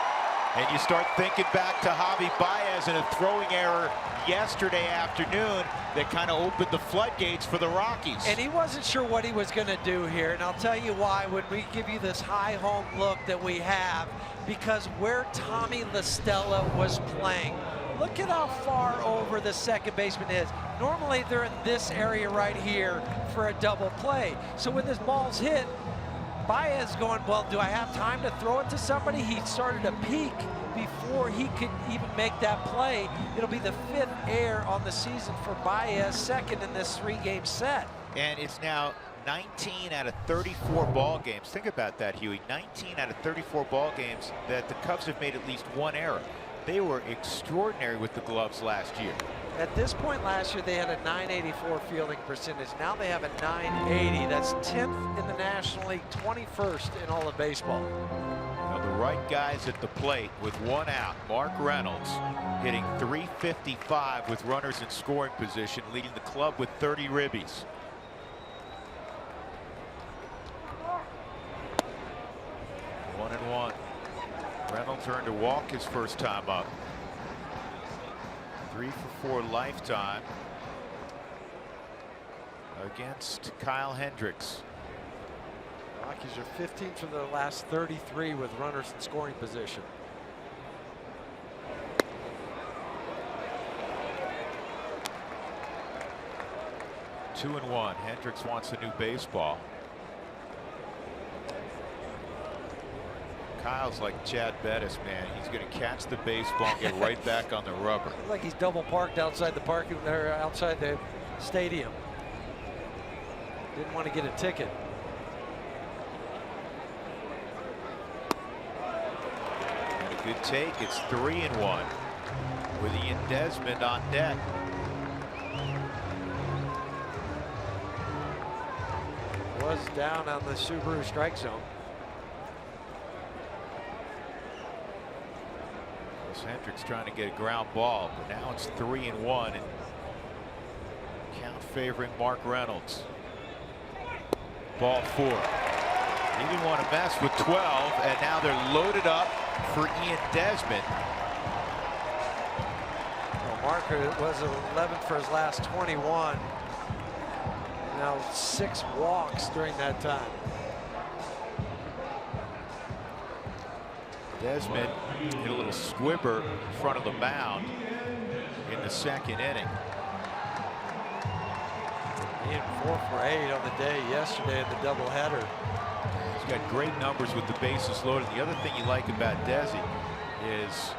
And you start thinking back to Javi Baez and a throwing error yesterday afternoon that kind of opened the floodgates for the Rockies. And he wasn't sure what he was going to do here. And I'll tell you why when we give you this high home look that we have, because where Tommy La Stella was playing, look at how far over the second baseman is. Normally they're in this area right here for a double play. So when this ball's hit, Baez going, well, do I have time to throw it to somebody? He started to peak before he could even make that play. It'll be the 5th error on the season for Baez, second in this 3-game set. And it's now 19 out of 34 ball games. Think about that, Huey. 19 out of 34 ball games that the Cubs have made at least one error. They were extraordinary with the gloves last year. At this point last year, they had a .984 fielding percentage. Now they have a .980. That's 10th in the National League, 21st in all of baseball. Now the right guys at the plate with one out. Mark Reynolds hitting .355 with runners in scoring position, leading the club with 30 ribbies. One and one. Reynolds earned a walk his first time up. 3 for 4 lifetime against Kyle Hendricks. Rockies are 15th from the last 33 with runners in scoring position. Two and one. Hendricks wants a new baseball. Kyle's like Chad Bettis, man. He's going to catch the baseball and get right back on the rubber. Like he's double parked outside the parking or outside the stadium. Didn't want to get a ticket. And a good take. It's 3 and 1 with Ian Desmond on deck. Was down on the Subaru strike zone. Hendricks trying to get a ground ball, but now it's 3 and 1 and count favoring Mark Reynolds. Ball 4. He didn't want to mess with 12, and now they're loaded up for Ian Desmond. Well, Mark was 11 for his last 21. Now 6 walks during that time. Desmond hit a little squibber in front of the mound in the second inning. Ian 4 for 8 on the day yesterday in the doubleheader. He's got great numbers with the bases loaded. The other thing you like about Desi is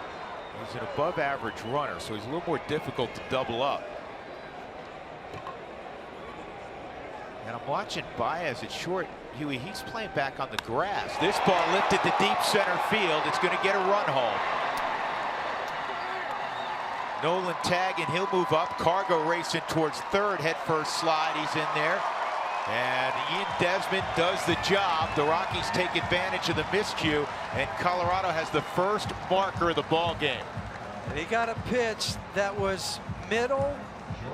he's an above average runner, so he's a little more difficult to double up. And I'm watching Baez at short. Huey, he's playing back on the grass. This ball lifted to deep center field. It's going to get a run home. Nolan tagging. He'll move up. Cargo racing towards third. Head first slide. He's in there. And Ian Desmond does the job. The Rockies take advantage of the miscue, and Colorado has the first marker of the ball game. And he got a pitch that was middle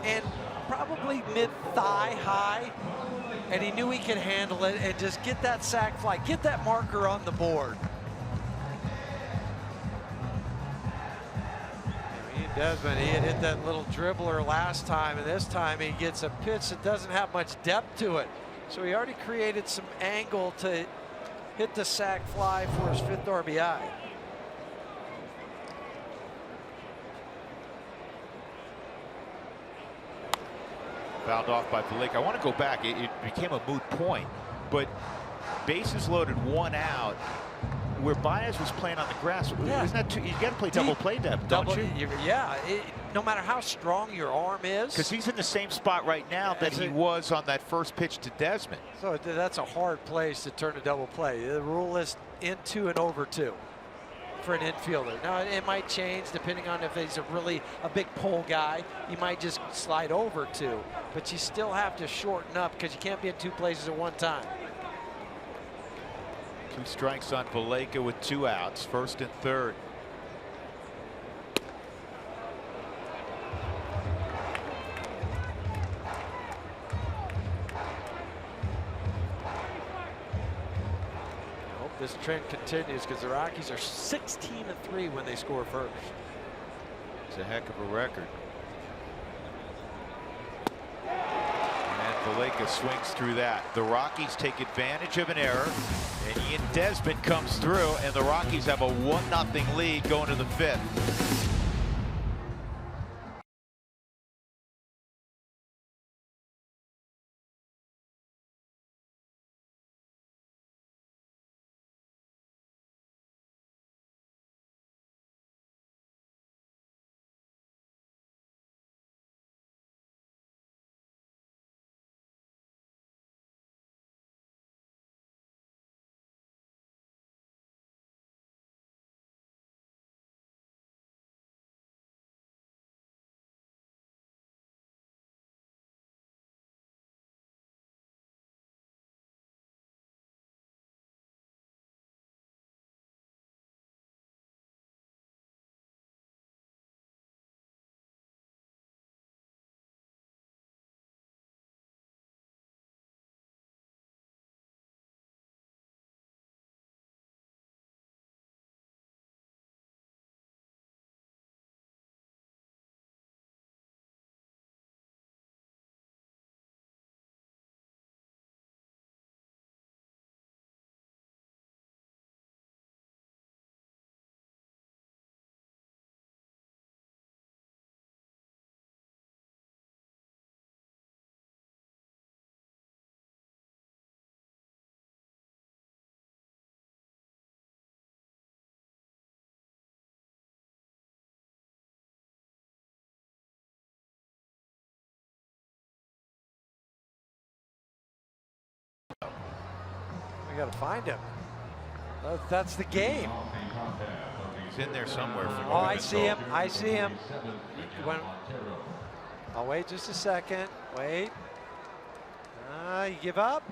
and probably mid-thigh high, and he knew he could handle it and just get that sac fly, get that marker on the board. Desmond, he had hit that little dribbler last time, and this time he gets a pitch that doesn't have much depth to it. So he already created some angle to hit the sac fly for his 5th RBI. Fouled off by Blake. I want to go back. It became a moot point, but bases loaded, 1 out. Where Baez was playing on the grass, yeah. Isn't that you got to play double play depth, don't you? Yeah, no matter how strong your arm is. Because he's in the same spot right now that he was on that first pitch to Desmond. So that's a hard place to turn a double play. The rule is into and over 2 for an infielder. Now it might change depending on if he's a big pull guy. You might just slide over 2, but you still have to shorten up because you can't be in 2 places at one time. 2 strikes on Valleca with 2 outs, 1st and 3rd. I hope this trend continues because the Rockies are 16-3 when they score first. It's a heck of a record. Valleca swings through that. The Rockies take advantage of an error, and Ian Desmond comes through, and the Rockies have a 1-0 lead going to the 5th. We got to find him. That's the game. He's in there somewhere. Oh, I see him. I see him. I'll wait just a second. Wait. You give up?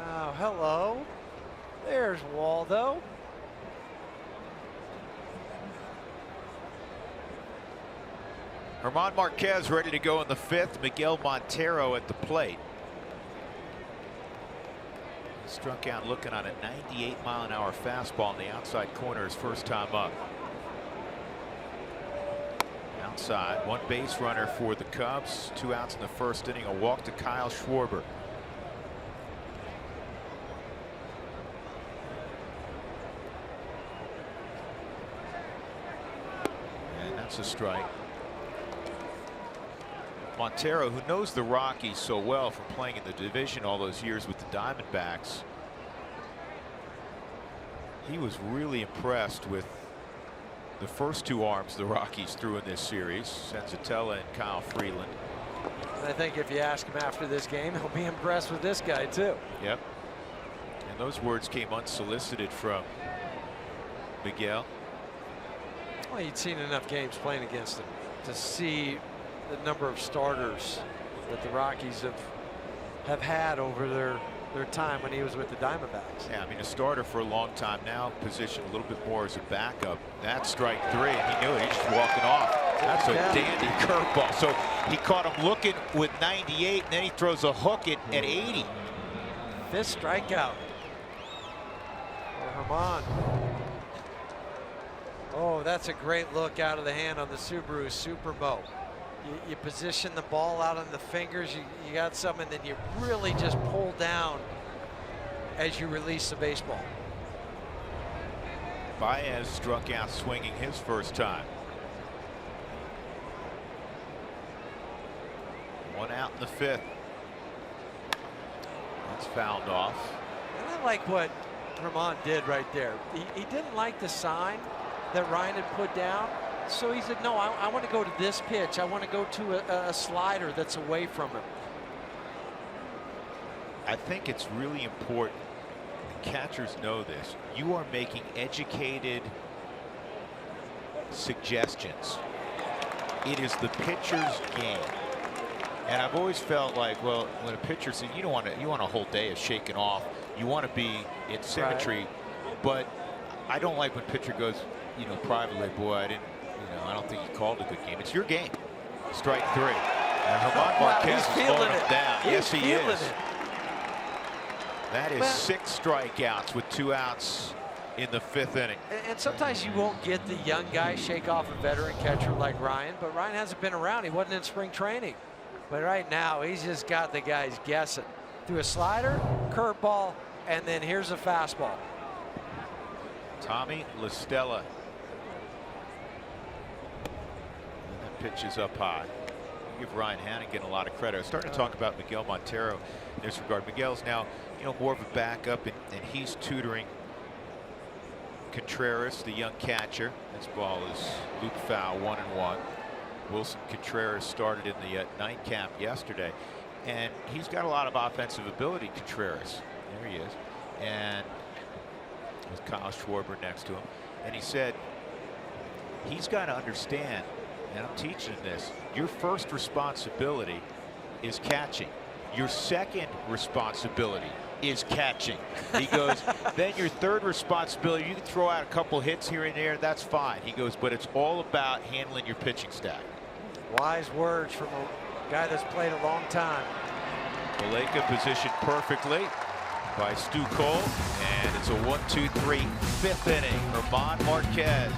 Oh, hello. There's Waldo. German Marquez ready to go in the 5th. Miguel Montero at the plate. Struck out looking on a 98-mile-an-hour fastball in the outside corner his first time up. Outside, 1 base runner for the Cubs. 2 outs in the 1st inning. A walk to Kyle Schwarber. And that's a strike. Montero, who knows the Rockies so well from playing in the division all those years with the Diamondbacks, he was really impressed with the first 2 arms the Rockies threw in this series, Senzatella and Kyle Freeland. And I think if you ask him after this game, he'll be impressed with this guy too. Yep. And those words came unsolicited from Miguel. Well, you'd seen enough games playing against him to see the number of starters that the Rockies have had over their their time when he was with the Diamondbacks. Yeah, I mean, a starter for a long time now, positioned a little bit more as a backup. That's strike 3, and he knew it. He's just walking off. That's a dandy curveball. So he caught him looking with 98, and then he throws a hook at 80. 5th strikeout for Herman. Oh, that's a great look out of the hand on the Subaru Superbo. You position the ball out on the fingers, you got some, and then you really just pull down as you release the baseball. Baez struck out swinging his first time. 1 out in the 5th. That's fouled off. And I like what Herman did right there. He didn't like the sign that Ryan had put down. So he said, no, I want to go to this pitch. I want to go to a slider that's away from him. I think it's really important. Catchers know this. You are making educated suggestions. It is the pitcher's game. And I've always felt like, well, when a pitcher says you want a whole day of shaking off. You want to be in symmetry. Right. But I don't like when pitcher goes, privately, boy, I don't think he called a good game. It's your game. Strike 3. And Herman Marquez is slowing him down. Yes, he is. That is 6 strikeouts with 2 outs in the 5th inning. And sometimes you won't get the young guy shake off a veteran catcher like Ryan, but Ryan hasn't been around. He wasn't in spring training. But right now, he's just got the guys guessing. Through a slider, curveball, and then here's a fastball. Tommy La Stella. Pitch is up high. I give Ryan Hannigan a lot of credit. I was starting to talk about Miguel Montero in this regard. Miguel's now, more of a backup, and he's tutoring Contreras, the young catcher. This ball is loop foul, 1-1. Wilson Contreras started in the nightcap yesterday, and he's got a lot of offensive ability, Contreras. There he is. And with Kyle Schwarber next to him. And he said he's got to understand, and I'm teaching this, your first responsibility is catching. Your second responsibility is catching. He goes, then your third responsibility, you can throw out a couple hits here and there, that's fine. He goes, but it's all about handling your pitching stack. Wise words from a guy that's played a long time. Maleka positioned perfectly by Stu Cole, and it's a 1-2-3 5th inning. Herman Marquez.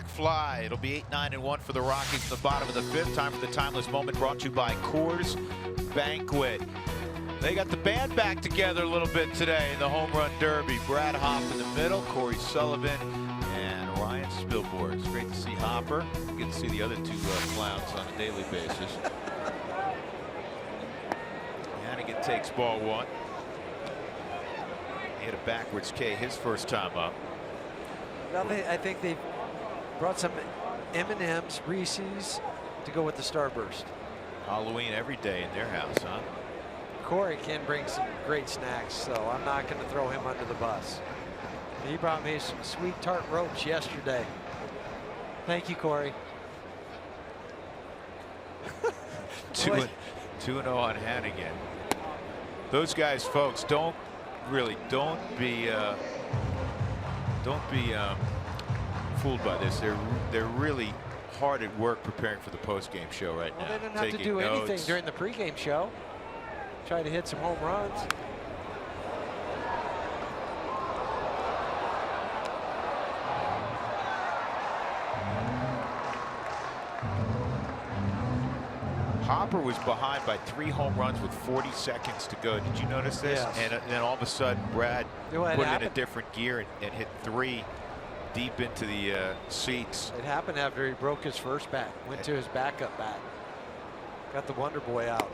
Fly. It'll be 8-9-1 for the Rockies at the bottom of the 5th. Time for the timeless moment, brought to you by Coors Banquet. They got the band back together a little bit today in the home run derby. Brad Hoff in the middle, Corey Sullivan, and on Ryan's billboard. It's great to see Hopper. Good to see the other two clowns on a daily basis. Hannigan takes ball one. He had a backwards K his first time up. Well, I think they brought some M&Ms, Reese's to go with the Starburst. Halloween every day in their house, huh? Corey can bring some great snacks, so I'm not going to throw him under the bus. He brought me some sweet tart ropes yesterday. Thank you, Corey. 2-0 on Hannigan. Those guys, folks, don't be fooled by this. They're really hard at work preparing for the post-game show right now. They didn't have to do anything during the pregame show. Try to hit some home runs. Hopper was behind by 3 home runs with 40 seconds to go. Did you notice this? Yes. And then all of a sudden, Brad put it in a different gear and hit 3 deep into the seats. It happened after he broke his first bat. Went to his backup bat. Got the Wonder Boy out.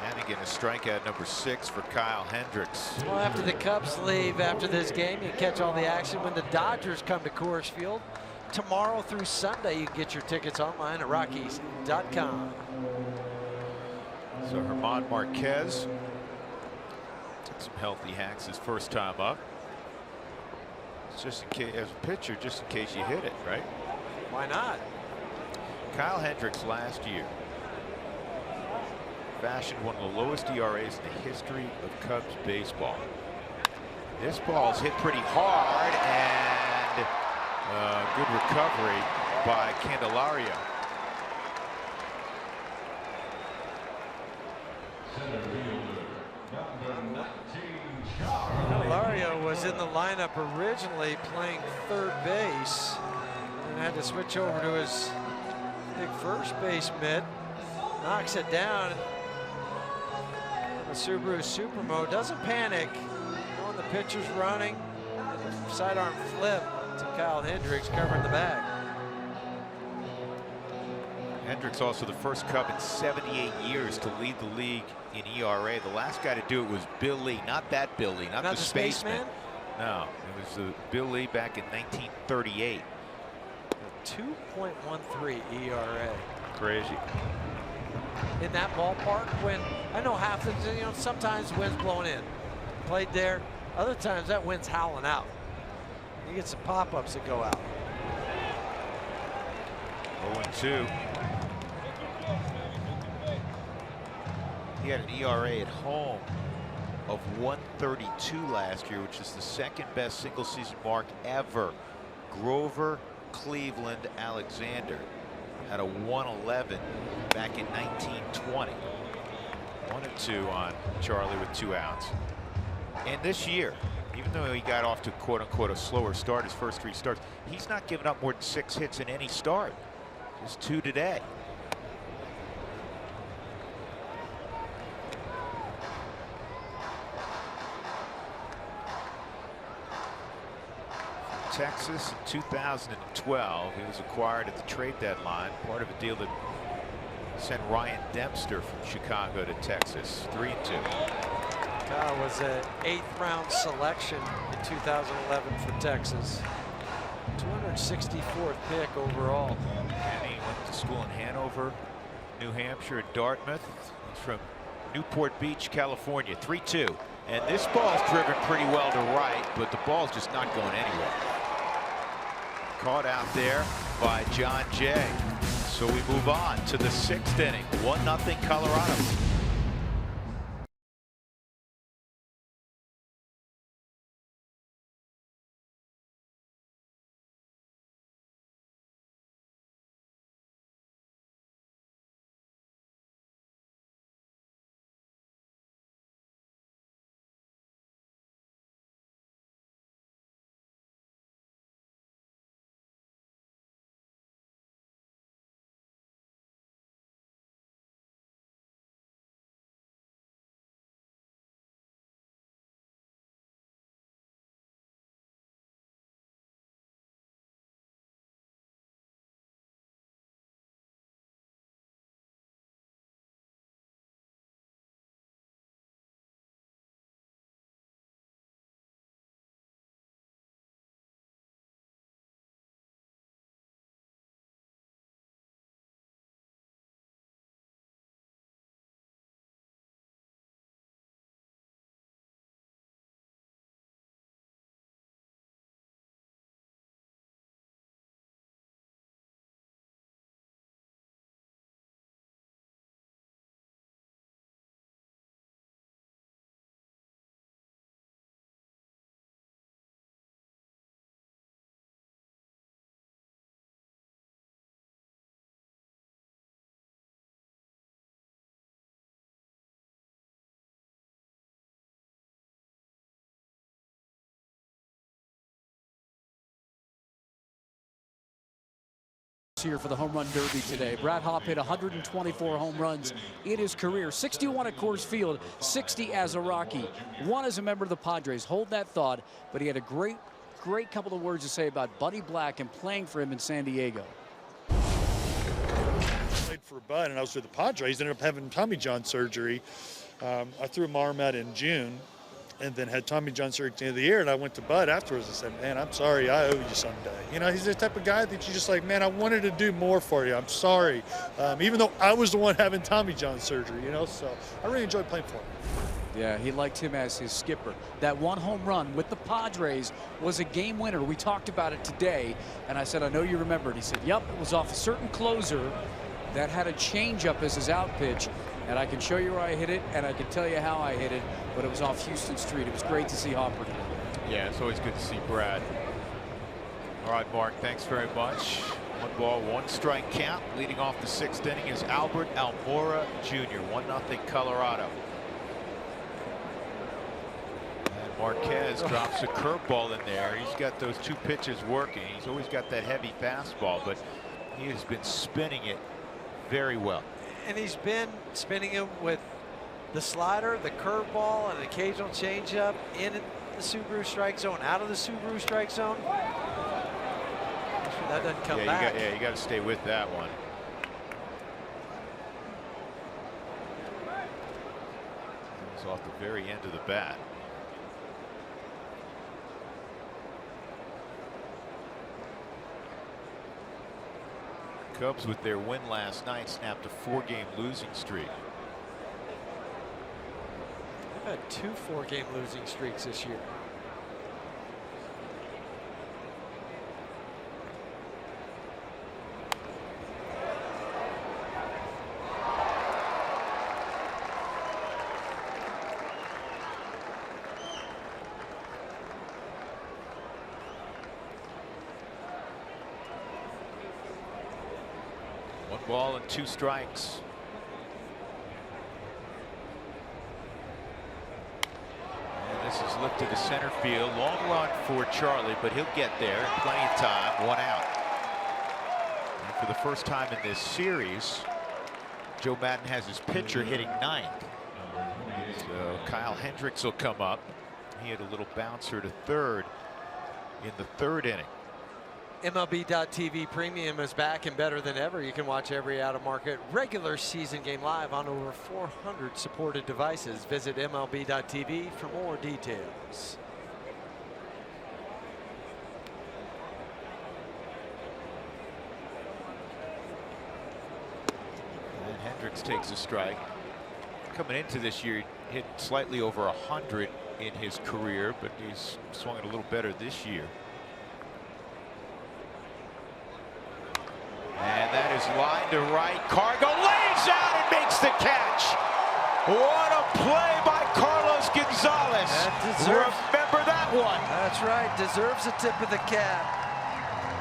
Hannigan, a strikeout number 6 for Kyle Hendricks. Well, after the Cubs leave after this game, you catch all the action when the Dodgers come to Coors Field. Tomorrow through Sunday, you can get your tickets online at Rockies.com. So Herman Marquez took some healthy hacks his first time up. It's just in case, as a pitcher, just in case you hit it, right? Why not? Kyle Hendricks last year fashioned one of the lowest ERAs in the history of Cubs baseball. This ball's hit pretty hard, and good recovery by Candelario. Candelario was in the lineup originally playing third base and had to switch over to his big first base mitt. Knocks it down. The Subaru Super Mode doesn't panic. Knowing the pitcher's running. Sidearm flip to Kyle Hendricks covering the bag. Hendricks also the first Cub in 78 years to lead the league in ERA. The last guy to do it was Bill Lee, not that Bill Lee, not the spaceman. No, it was Bill Lee back in 1938. A 2.13 ERA. Crazy. In that ballpark, when I know half the, sometimes the wind's blowing in. Played there. Other times that wind's howling out. You get some pop-ups that go out. 0-2. He had an ERA at home of 132 last year, which is the second best single season mark ever. Grover Cleveland Alexander had a 111 back in 1920. 1-2 on Charlie with 2 outs. And this year, even though he got off to quote-unquote a slower start, his first 3 starts, he's not giving up more than 6 hits in any start. Just 2 today. Texas in 2012. He was acquired at the trade deadline, part of a deal that sent Ryan Dempster from Chicago to Texas. 3-2. Kyle was an 8th round selection in 2011 for Texas. 264th pick overall. And he went to school in Hanover, New Hampshire, and Dartmouth. He's from Newport Beach, California. 3-2. And this ball's driven pretty well to right, but the ball's just not going anywhere. Caught out there by John Jay. So we move on to the 6th inning. 1-0 Colorado. here for the home run derby today. Brad Hopp hit 124 home runs in his career, 61 at Coors Field, 60 as a Rocky, 1 as a member of the Padres. Hold that thought, but he had a great couple of words to say about Buddy Black and playing for him in San Diego. Played for Bud, and I was with the Padres. Ended up having Tommy John surgery. I threw him arm out in June, and then had Tommy John surgery at the end of the year. And I went to Bud afterwards and said, "Man, I'm sorry. I owe you someday." You know, he's the type of guy that you just like, "Man, I wanted to do more for you. I'm sorry," even though I was the one having Tommy John surgery. You know, so I really enjoyed playing for him. Yeah, he liked him as his skipper. That 1 home run with the Padres was a game winner. We talked about it today, and I said, "I know you remembered." He said, "Yep, it was off a certain closer that had a changeup as his out pitch, and I can show you where I hit it, and I can tell you how I hit it, but it was off Houston Street." It was great to see Hopper. Yeah, it's always good to see Brad. All right, Mark, thanks very much. 1 ball, 1 strike count. Leading off the 6th inning is Albert Almora Jr. 1-0 Colorado. And Marquez drops a curveball in there. He's got those 2 pitches working. He's always got that heavy fastball, but he has been spinning it very well. And he's been spinning it with the slider, the curveball, and an occasional changeup in the Subaru strike zone, out of the Subaru strike zone. That doesn't come back. You got to stay with that one. It's off the very end of the bat. Cubs, with their win last night, snapped a 4-game losing streak. They've had 2 4-game losing streaks this year. Ball and 2 strikes. And this is lifted to center field. Long run for Charlie, but he'll get there. Plenty of time. 1 out. And for the first time in this series, Joe Maddon has his pitcher hitting 9th. So Kyle Hendricks will come up. He had a little bouncer to 3rd in the 3rd inning. MLB.TV Premium is back and better than ever. You can watch every out-of-market regular season game live on over 400 supported devices. Visit MLB.TV for more details. And Hendricks takes a strike. Coming into this year, he hit slightly over 100 in his career, but he's swung it a little better this year. And that is line to right. Cargo lays out and makes the catch. What a play by Carlos Gonzalez. Remember that one. That's right. Deserves a tip of the cap.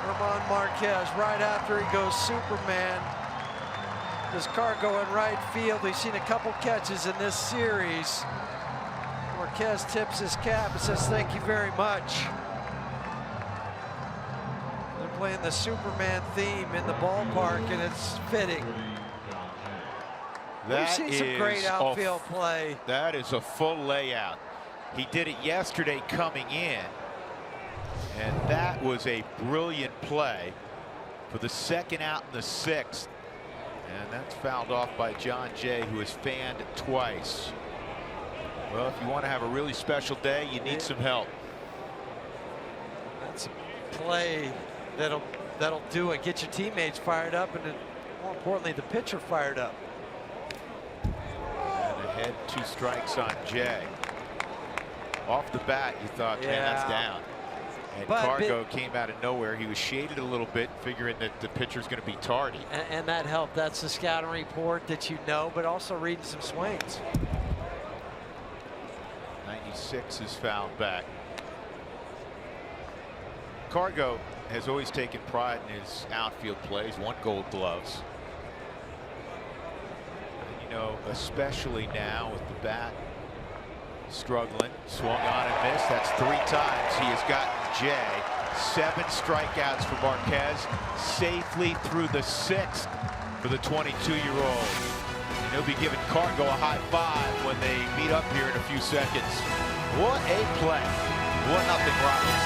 German Marquez right after he goes Superman. This Cargo in right field. We've seen a couple catches in this series. Marquez tips his cap and says thank you very much. Playing the Superman theme in the ballpark, and it's fitting. We've seen some great outfield play. That is a full layout. He did it yesterday coming in, and that was a brilliant play for the 2nd out in the 6th. And that's fouled off by John Jay, who is fanned twice. Well, if you want to have a really special day, you need some help. That's a play that'll do it. Get your teammates fired up, and then, more importantly, the pitcher fired up. And ahead, 2 strikes on Jay. Off the bat, you thought, man, that's down. And Cargo came out of nowhere. He was shaded a little bit, figuring that the pitcher's going to be tardy. And that helped. That's the scouting report that you know, but also reading some swings. 96 is fouled back. Cargo has always taken pride in his outfield plays. 1 Gold Gloves. And, you know, especially now with the bat struggling, swung on and missed. That's 3 times he has gotten Jay. 7 strikeouts for Marquez, safely through the 6th for the 22-year-old. And he'll be giving Cargo a high five when they meet up here in a few seconds. What a play. 1-0 Rockies.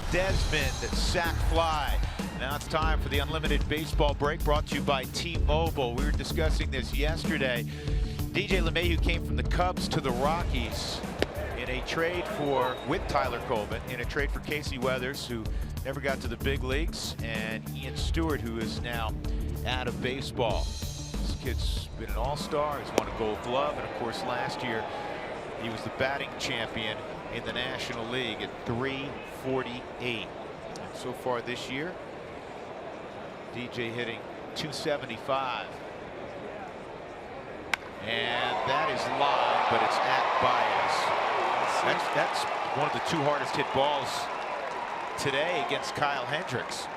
Desmond, sac fly. Now it's time for the Unlimited Baseball Break, brought to you by T-Mobile. We were discussing this yesterday. DJ LeMahieu came from the Cubs to the Rockies in a trade with Tyler Coleman, in a trade for Casey Weathers, who never got to the big leagues, and Ian Stewart, who is now out of baseball. This kid's been an all-star. He's won a Gold Glove, and of course last year he was the batting champion in the National League at .348. And so far this year, DJ hitting .275. And that is live, but it's at Baez. That's one of the 2 hardest hit balls today against Kyle Hendricks.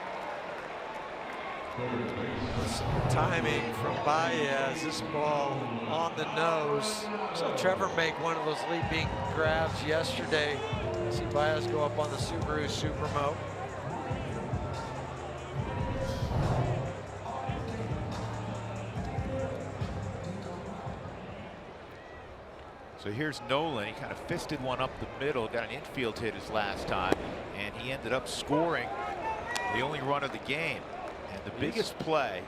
Timing from Baez, this ball on the nose. So Trevor make one of those leaping grabs yesterday. See Baez go up on the Subaru Supermo. So here's Nolan. He kind of fisted one up the middle, got an infield hit his last time, and he ended up scoring the only run of the game. And the biggest play,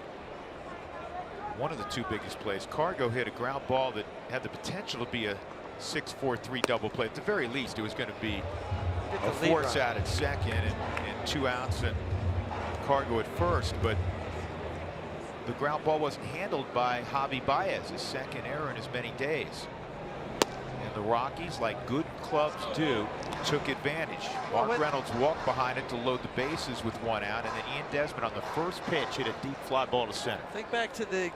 one of the 2 biggest plays, Cargo hit a ground ball that had the potential to be a 6-4-3 double play. At the very least, it was going to be a force out at second and 2 outs and Cargo at first. But the ground ball wasn't handled by Javi Baez, his 2nd error in as many days. And the Rockies, like good clubs do, took advantage. Mark Reynolds walked behind it to load the bases with 1 out, and then Ian Desmond on the first pitch hit a deep fly ball to center. Think back to the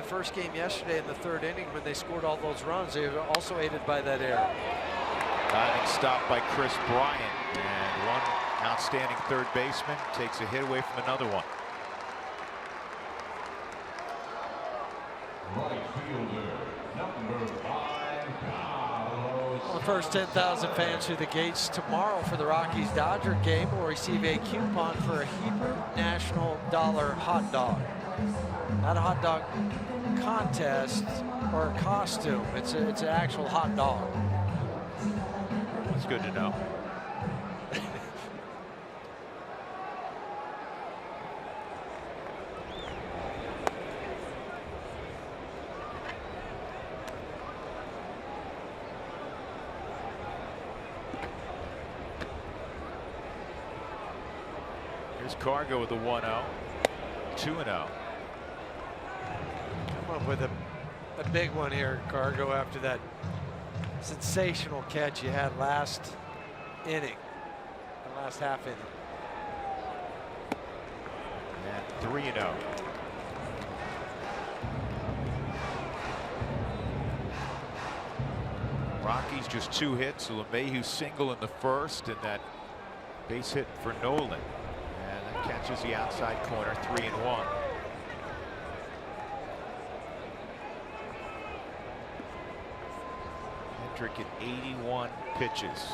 first game yesterday in the 3rd inning when they scored all those runs. They were also aided by that error. Diving stop by Chris Bryant, and one outstanding 3rd baseman takes a hit away from another one. Right fielder, number 5. The first 10,000 fans through the gates tomorrow for the Rockies-Dodger game will receive a coupon for a Hebrew National Dollar hot dog. Not a hot dog contest or a costume. It's an actual hot dog. That's good to know. Cargo with a 1-0, 2-0. Come up with a a big one here, Cargo, after that sensational catch you had last inning, the last half inning. And 3-0. Rockies just 2 hits. LeMahieu single in the first, and that base hit for Nolan. And that catches the outside corner, 3-1. Hendrick at 81 pitches.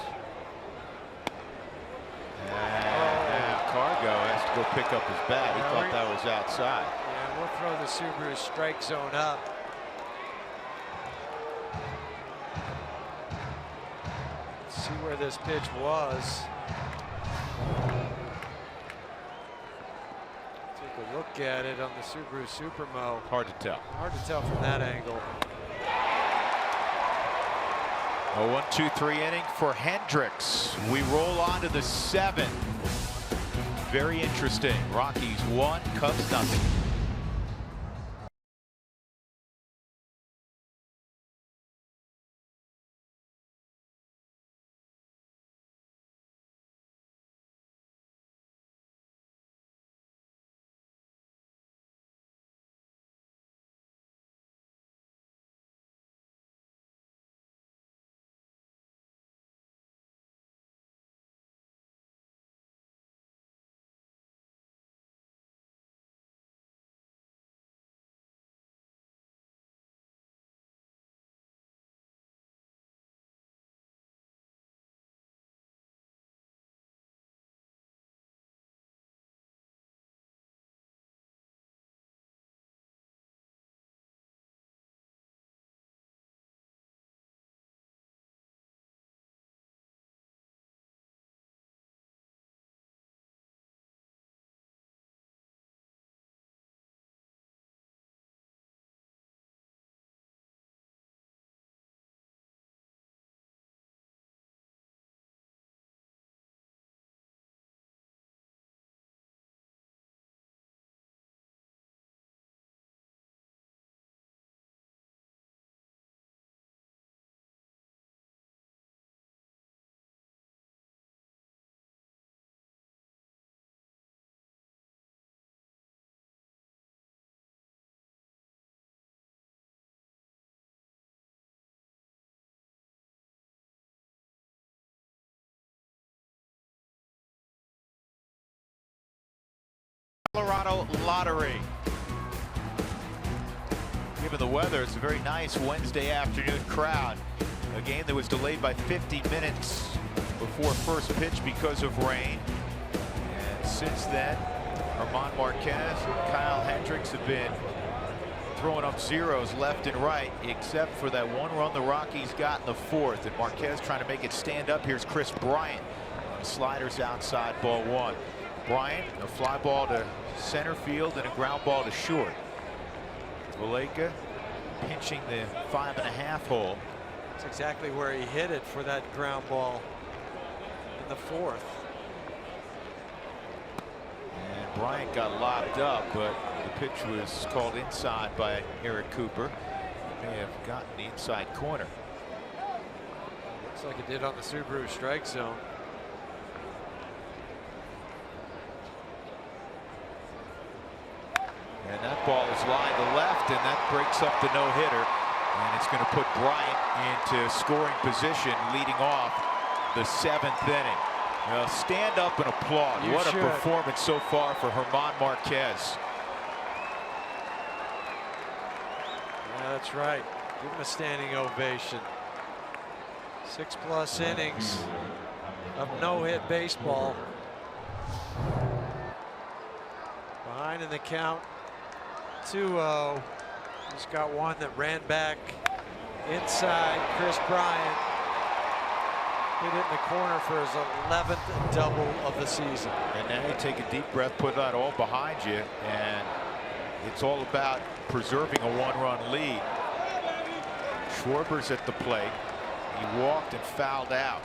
And now Cargo has to go pick up his bat. He thought that was outside. Yeah, we'll throw the Subaru strike zone up. Let's see where this pitch was. Take a look at it on the Subaru Supermo. Hard to tell. Hard to tell from that angle. A 1-2-3 inning for Hendricks. We roll on to the 7th. Very interesting. Rockies 1, Cubs nothing. Colorado lottery. Given the weather, it's a very nice Wednesday afternoon crowd. A game that was delayed by 50 minutes before first pitch because of rain. And since then, Armand Marquez and Kyle Hendricks have been throwing up zeros left and right, except for that 1 run the Rockies got in the 4th. And Marquez trying to make it stand up. Here's Chris Bryant. Sliders outside, ball 1. Bryant, a fly ball to center field and a ground ball to short. Valleca pinching the 5.5 hole. That's exactly where he hit it for that ground ball in the 4th. And Bryant got locked up, but the pitch was called inside by Eric Cooper. He may have gotten the inside corner. Looks like it did on the Subaru strike zone. And that ball is lined to left, and that breaks up the no-hitter. And it's going to put Bryant into scoring position, leading off the 7th inning. Now stand up and applaud. What a performance so far for German Marquez. Yeah, that's right. Give him a standing ovation. 6+ innings of no-hit baseball. Behind in the count. 2-0. He's got one that ran back inside. Chris Bryant hit it in the corner for his 11th double of the season. And now you take a deep breath, put that all behind you, and it's all about preserving a 1-run lead. Schwarber's at the plate. He walked and fouled out.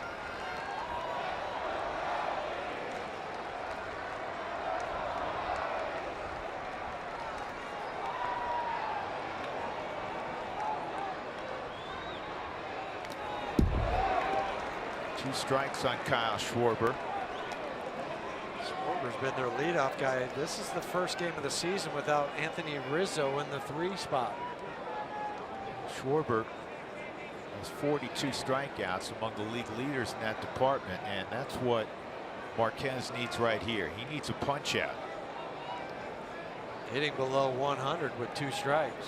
2 strikes on Kyle Schwarber. Schwarber's been their leadoff guy. This is the first game of the season without Anthony Rizzo in the 3 spot. Schwarber has 42 strikeouts, among the league leaders in that department, and that's what Marquez needs right here. He needs a punch out. Hitting below 100 with 2 strikes.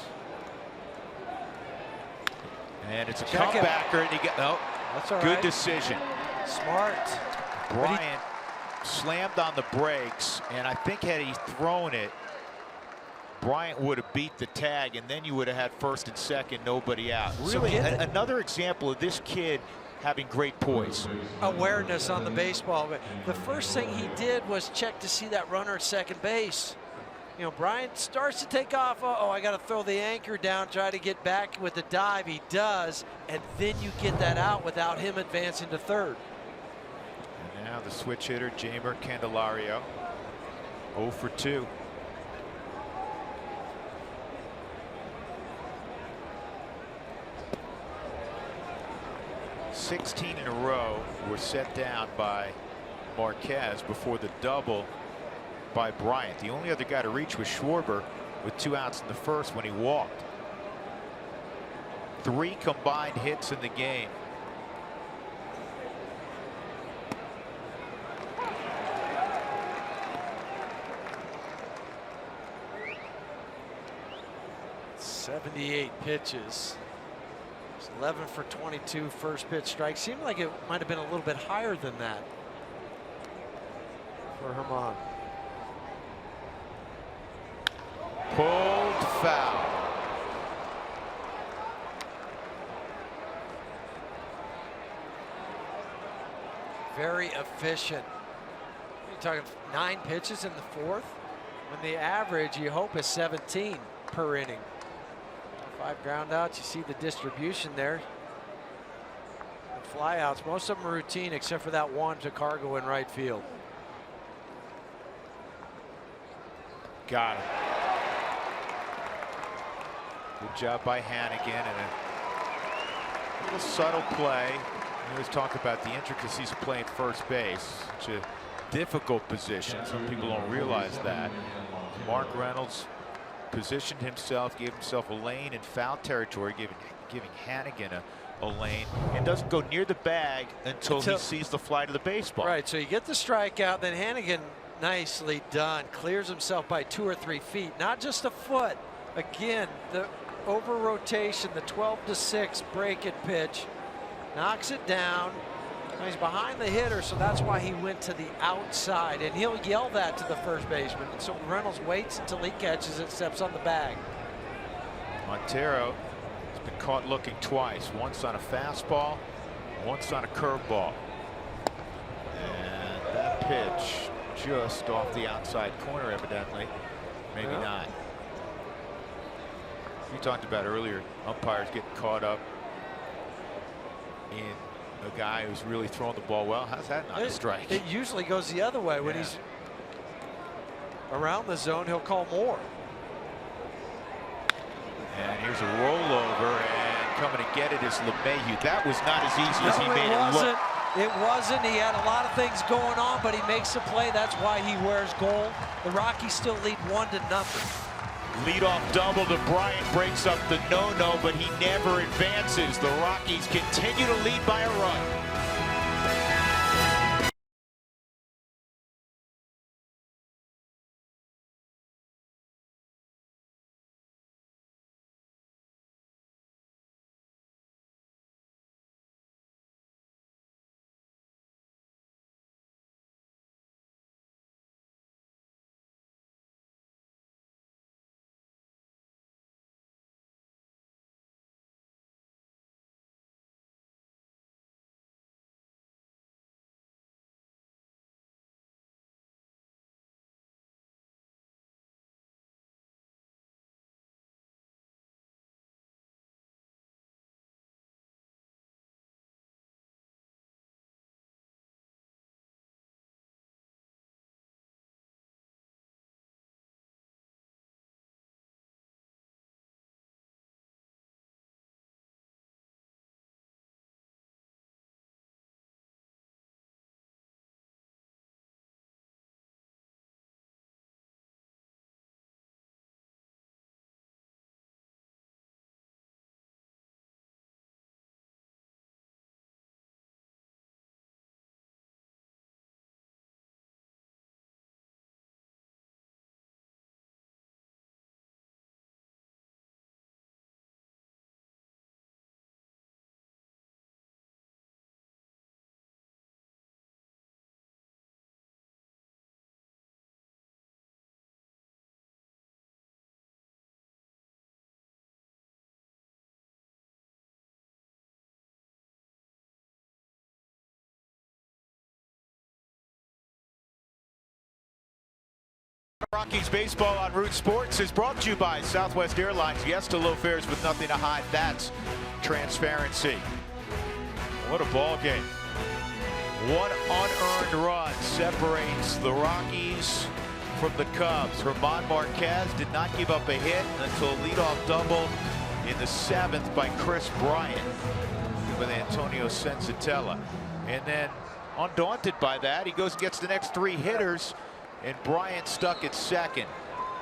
And it's a Check it. comebacker, and he got That's all good right. decision. Smart. Bryant slammed on the brakes, and I think had he thrown it, Bryant would have beat the tag, and then you would have had first and second, nobody out. So Really, get the- another example of this kid having great poise. Awareness on the baseball. But the first thing he did was check to see that runner at second base. You know, Bryant starts to take off. Oh, I got to throw the anchor down, try to get back with the dive. He does, and then you get that out without him advancing to third. And now the switch hitter, Jeimer Candelario, 0 for 2. $16 in a row were set down by Marquez before the double by Bryant. The only other guy to reach was Schwarber with 2 outs in the first when he walked. 3 combined hits in the game. '78 pitches. 11 for 22 first pitch strike. Seemed like it might have been a little bit higher than that for Herman. Pulled foul. Very efficient. You're talking 9 pitches in the 4th, when the average you hope is 17 per inning. 5 ground outs. You see the distribution there. The flyouts, most of them are routine except for that one to Cargo in right field. Got him. Good job by Hannigan, and a little subtle play. We always talk about the intricacies of playing first base. It's a difficult position. Some people don't realize that. Mark Reynolds positioned himself, gave himself a lane in foul territory, giving Hannigan a lane, and doesn't go near the bag until he sees the fly to the baseball. Right, so you get the strikeout, then Hannigan, nicely done, clears himself by 2 or 3 feet, not just a foot. Again, the over rotation, the 12-6 break it pitch, knocks it down. Now he's behind the hitter, so that's why he went to the outside, and he'll yell that to the first baseman. And so Reynolds waits until he catches it, steps on the bag. Montero has been caught looking twice, once on a fastball, once on a curveball. And that pitch just off the outside corner, evidently. Maybe not. We talked about earlier, umpires getting caught up in a guy who's really throwing the ball well. How's that not a strike? It usually goes the other way. When he's around the zone, he'll call more. And here's a rollover, and coming to get it is LeMahieu. That was not as easy as he made it look. It wasn't. He had a lot of things going on, but he makes a play. That's why he wears gold. The Rockies still lead 1-0. Leadoff double to Bryant, breaks up the no-no, but he never advances. The Rockies continue to lead by a run. Rockies baseball on Root Sports is brought to you by Southwest Airlines. Yes to low fares with nothing to hide. That's transparency. What a ball game. One unearned run separates the Rockies from the Cubs. German Marquez did not give up a hit until a leadoff double in the 7th by Chris Bryant with Antonio Senzatella. And then, undaunted by that, he goes and gets the next 3 hitters, and Bryant stuck at second.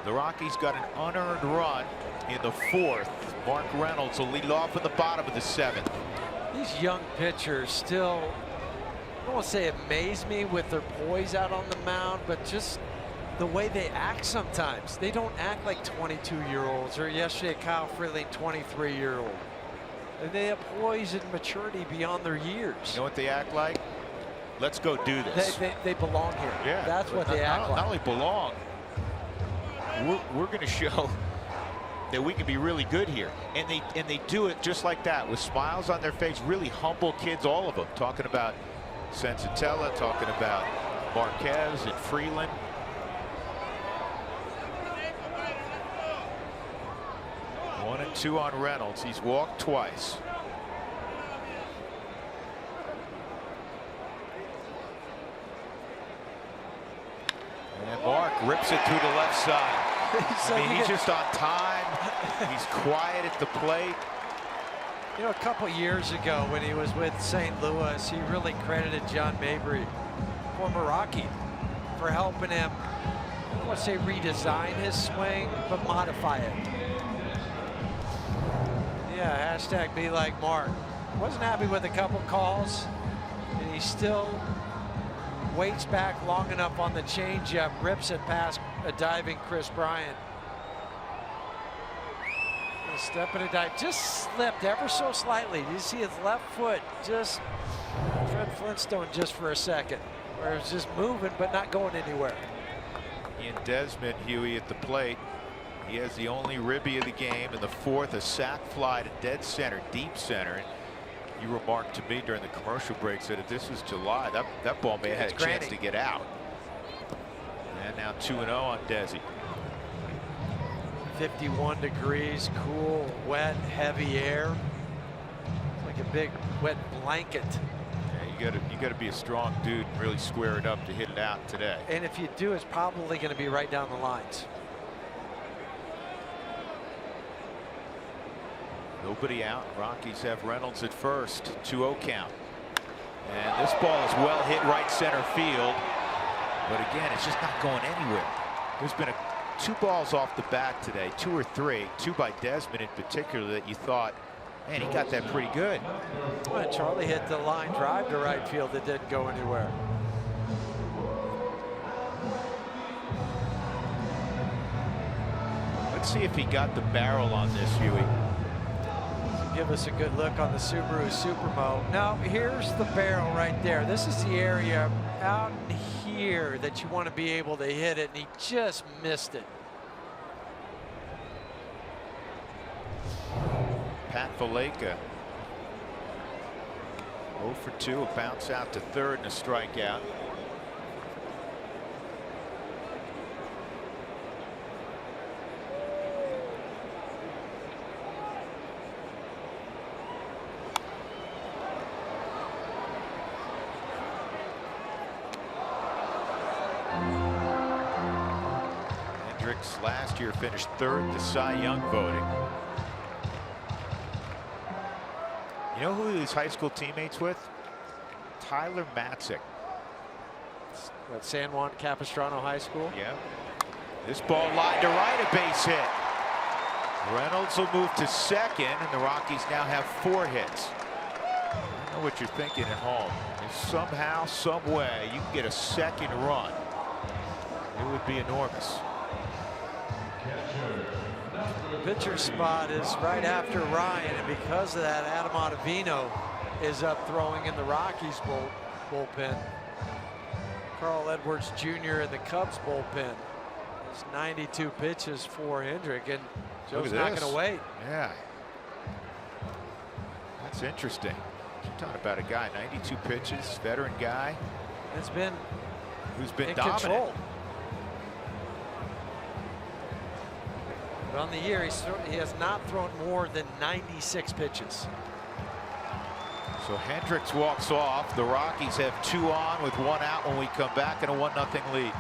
The Rockies got an unearned run in the 4th. Mark Reynolds will lead off in the bottom of the 7th. These young pitchers still, I don't want to say amaze me with their poise out on the mound, but just the way they act sometimes. They don't act like 22-year-olds, or yesterday Kyle Freeling, 23-year-old. They have poise and maturity beyond their years. You know what they act like? Let's go do this. They belong here. Yeah, that's what they act like. Not only belong, we're going to show that we can be really good here, and they do it just like that, with smiles on their face. Really humble kids, all of them. Talking about Senzatella, talking about Marquez and Freeland. One and 2 on Reynolds. He's walked twice. And Mark rips it through the left side. He's just on time. He's quiet at the plate. You know, a couple years ago when he was with St. Louis, he really credited John Mabry, former Rocky, for helping him, I don't want to say redesign his swing, but modify it. Yeah, hashtag be like Mark. Wasn't happy with a couple calls, and he still waits back long enough on the changeup, rips it past a diving Chris Bryant. A step and a dive, just slipped ever so slightly. You see his left foot just Fred Flintstone just for a second, where it was just moving but not going anywhere. Ian Desmond, Huey at the plate. He has the only ribby of the game. In the 4th, a sac fly to dead center, deep center. You remarked to me during the commercial break, said if this was July, that ball may have had a chance to get out. And now 2-0 on Desi. 51 degrees, cool, wet, heavy air. Like a big wet blanket. Yeah, you got to be a strong dude and really square it up to hit it out today. And if you do, it's probably going to be right down the lines. Nobody out. Rockies have Reynolds at first. 2-0 count. And this ball is well hit right center field. But again, it's just not going anywhere. There's been 2 balls off the bat today, 2 or 3, 2 by Desmond in particular, that you thought, man, he got that pretty good. Well, Charlie hit the line drive to right field that didn't go anywhere. Let's see if he got the barrel on this, Huey. Give us a good look on the Subaru Supermo. Now, here's the barrel right there. This is the area out in here that you want to be able to hit it, and he just missed it. Pat Valaika, 0 for 2, a bounce out to 3rd and a strikeout. Last year finished 3rd to Cy Young voting. You know who he's high school teammates with? Tyler Matzik. At San Juan Capistrano High School. Yeah. This ball line to right, a base hit. Reynolds will move to 2nd, and the Rockies now have 4 hits. I know what you're thinking at home. If somehow, some way, you can get a 2nd run, it would be enormous. Pitcher spot is right after Ryan, and because of that, Adam Ottavino is up throwing in the Rockies bullpen. Carl Edwards Jr. in the Cubs bullpen. It's 92 pitches for Hendrick, and Joe's not going to wait. Yeah, that's interesting. You're talking about a guy, 92 pitches, veteran guy. It's been who's been in dominant. control. But on the year, he has not thrown more than 96 pitches. So Hendricks walks off. The Rockies have 2 on with 1 out when we come back, and a 1-0 lead.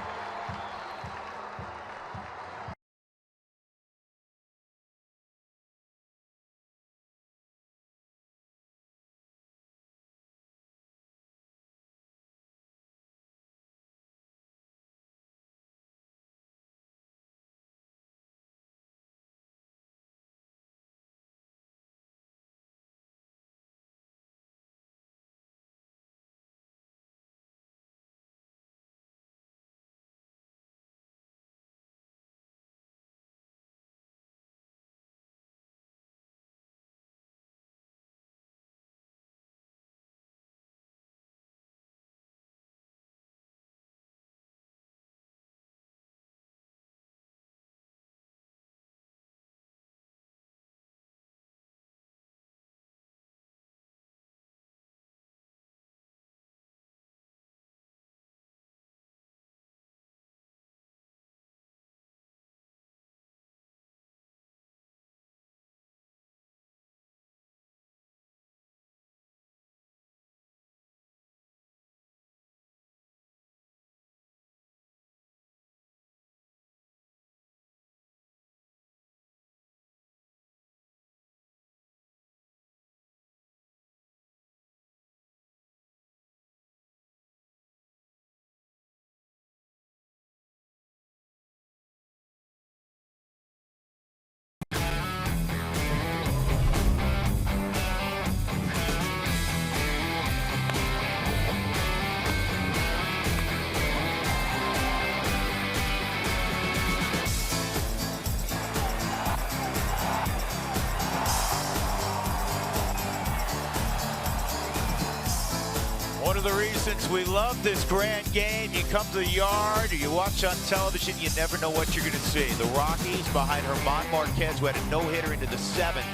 One of the reasons we love this grand game, you come to the yard or you watch on television, you never know what you're going to see. The Rockies behind Marquez, who had a no-hitter into the 7th,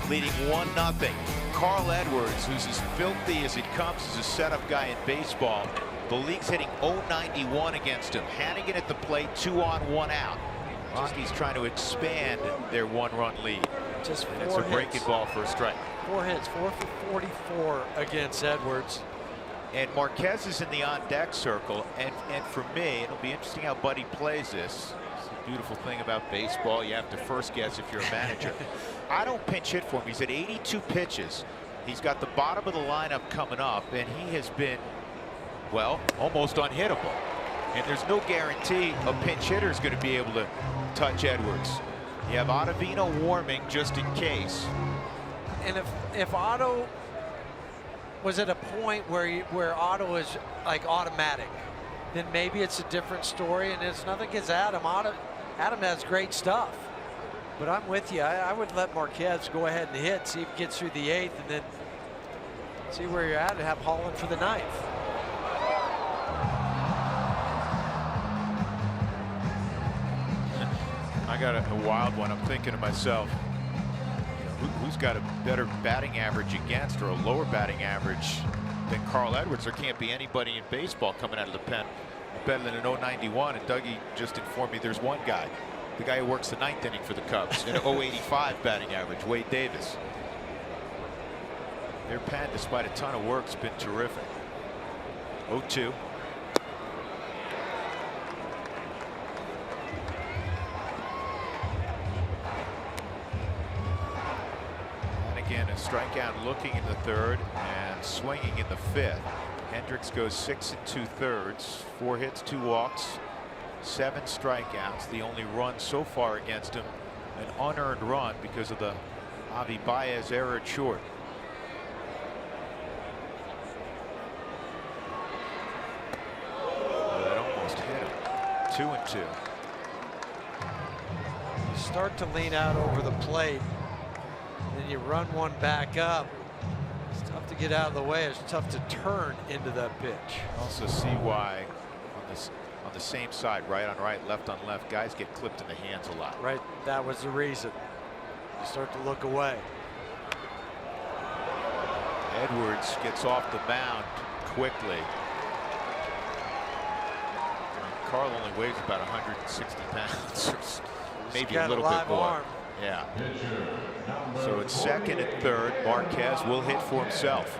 leading 1-0. Carl Edwards, who's as filthy as it comes, is a setup guy in baseball. The league's hitting .091 against him. Hannigan at the plate, 2 on, 1 out. Rockies trying to expand their 1-run lead. Just 4 hits. It's a breaking ball for a strike. 4 hits, 4 for 44 against Edwards. And Marquez is in the on-deck circle, and for me, it'll be interesting how Buddy plays this. It's the beautiful thing about baseball. You have to first guess if you're a manager. I don't pinch hit for him. He's at 82 pitches. He's got the bottom of the lineup coming up, and he has been, well, almost unhittable. And there's no guarantee a pinch hitter is going to be able to touch Edwards. You have Ottavino warming just in case. And if Otto was at a point where Otto is like automatic, then maybe it's a different story. And it's nothing against Adam. Adam has great stuff. But I'm with you. I would let Marquez go ahead and hit, see if he gets through the 8th, and then see where you're at and have Holland for the 9th. I got a wild one. I'm thinking to myself, who's got a better batting average against or a lower batting average than Carl Edwards? There can't be anybody in baseball coming out of the pen better than an .091. And Dougie just informed me there's one guy, the guy who works the 9th inning for the Cubs, an .085 batting average, Wade Davis. Their pen, despite a ton of work, has been terrific. 0-2. Again, a strikeout looking in the 3rd and swinging in the 5th. Hendricks goes 6 2/3, 4 hits, 2 walks, 7 strikeouts. The only run so far against him, an unearned run because of the Javi Baez error at short. Oh, that almost hit him. 2-2. You start to lean out over the plate. Then you run one back up. It's tough to get out of the way. It's tough to turn into that pitch. Also see why on the same side, right on right, left on left, guys get clipped in the hands a lot. Right, that was the reason. You start to look away. Edwards gets off the mound quickly. Carl only weighs about 160 pounds. maybe a little bit more. Yeah. So it's second and third. Marquez will hit for himself.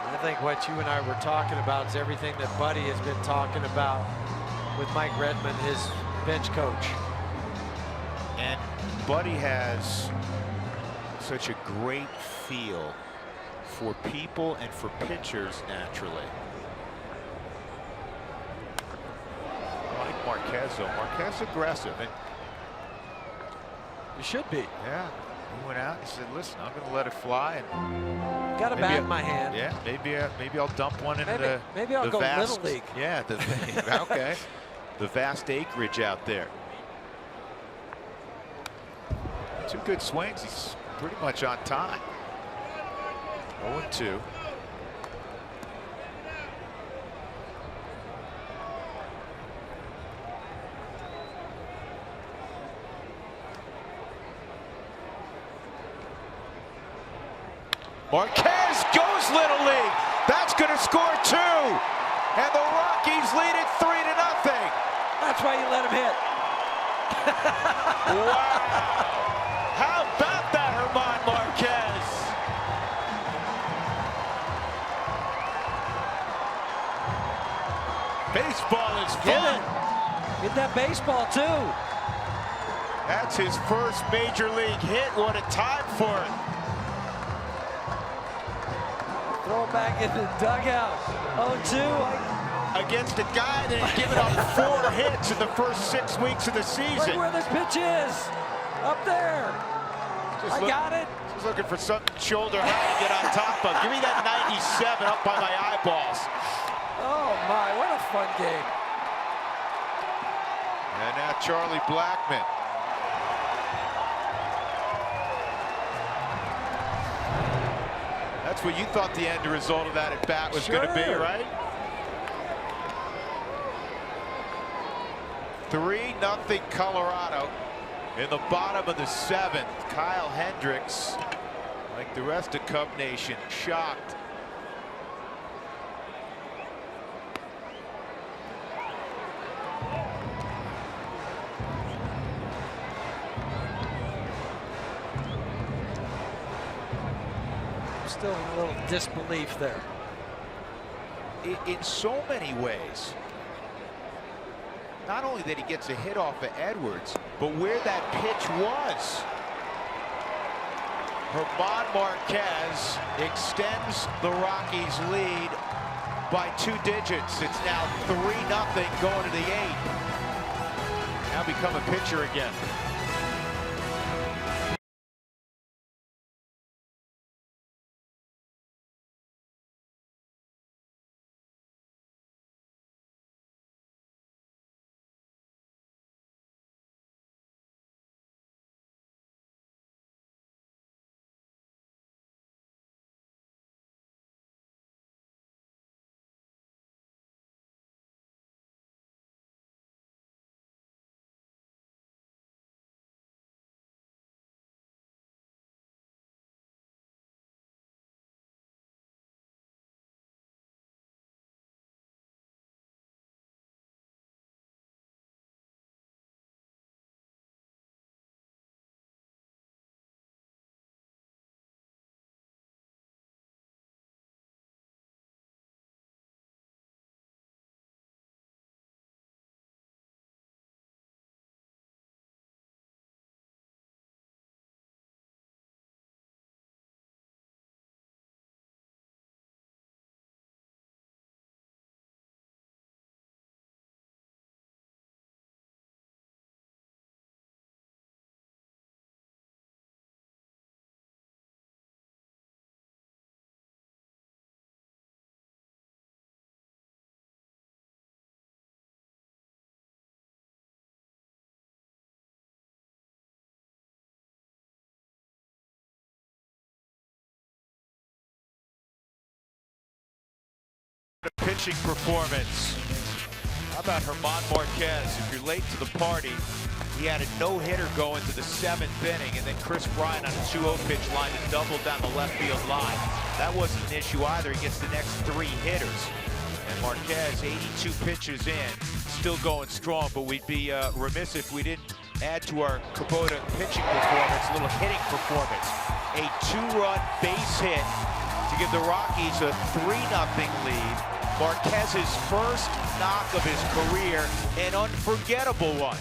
I think what you and I were talking about is everything that Buddy has been talking about with Mike Redmond, his bench coach. And Buddy has such a great feel for people and for pitchers naturally. I like Marquez though. Marquez aggressive. And you should be. Yeah. He went out. He said, "Listen, I'm going to let it fly." And got a bat in my hand. Yeah. Maybe I'll dump one into maybe I'll go vast, Little League. Yeah. Okay. The vast acreage out there. 2 good swings. He's pretty much on time. 0-2. Marquez goes Little League. That's going to score 2. And the Rockies lead it 3-0. That's why you let him hit. Wow. How about that, German Marquez? Baseball is fun. Hit that baseball, too. That's his first major league hit. What a time for it. Throw it back in the dugout. 0-2. Against a guy that had given up 4 hits in the first 6 weeks of the season. Look where this pitch is. Up there. Got it. Just looking for some shoulder high to get on top of. Give me that 97 up by my eyeballs. Oh my, what a fun game. And now Charlie Blackmon. That's what you thought the end result of that at bat was going to be, right? 3-0 Colorado in the bottom of the 7th. Kyle Hendricks, like the rest of Cub Nation, shocked. Still in a little disbelief there. In so many ways. Not only that he gets a hit off of Edwards, but where that pitch was. German Marquez extends the Rockies' lead by 2 digits. It's now 3-0 going to the 8th. Now become a pitcher again. Pitching performance. How about German Marquez? If you're late to the party, he had a no-hitter go into the 7th inning, and then Chris Bryant on a 2-0 pitch line to double down the left field line. That wasn't an issue either. He gets the next 3 hitters. And Marquez, 82 pitches in, still going strong, but we'd be remiss if we didn't add to our Kubota pitching performance, a little hitting performance. A 2-run base hit to give the Rockies a 3-0 lead. Marquez's first knock of his career, an unforgettable one.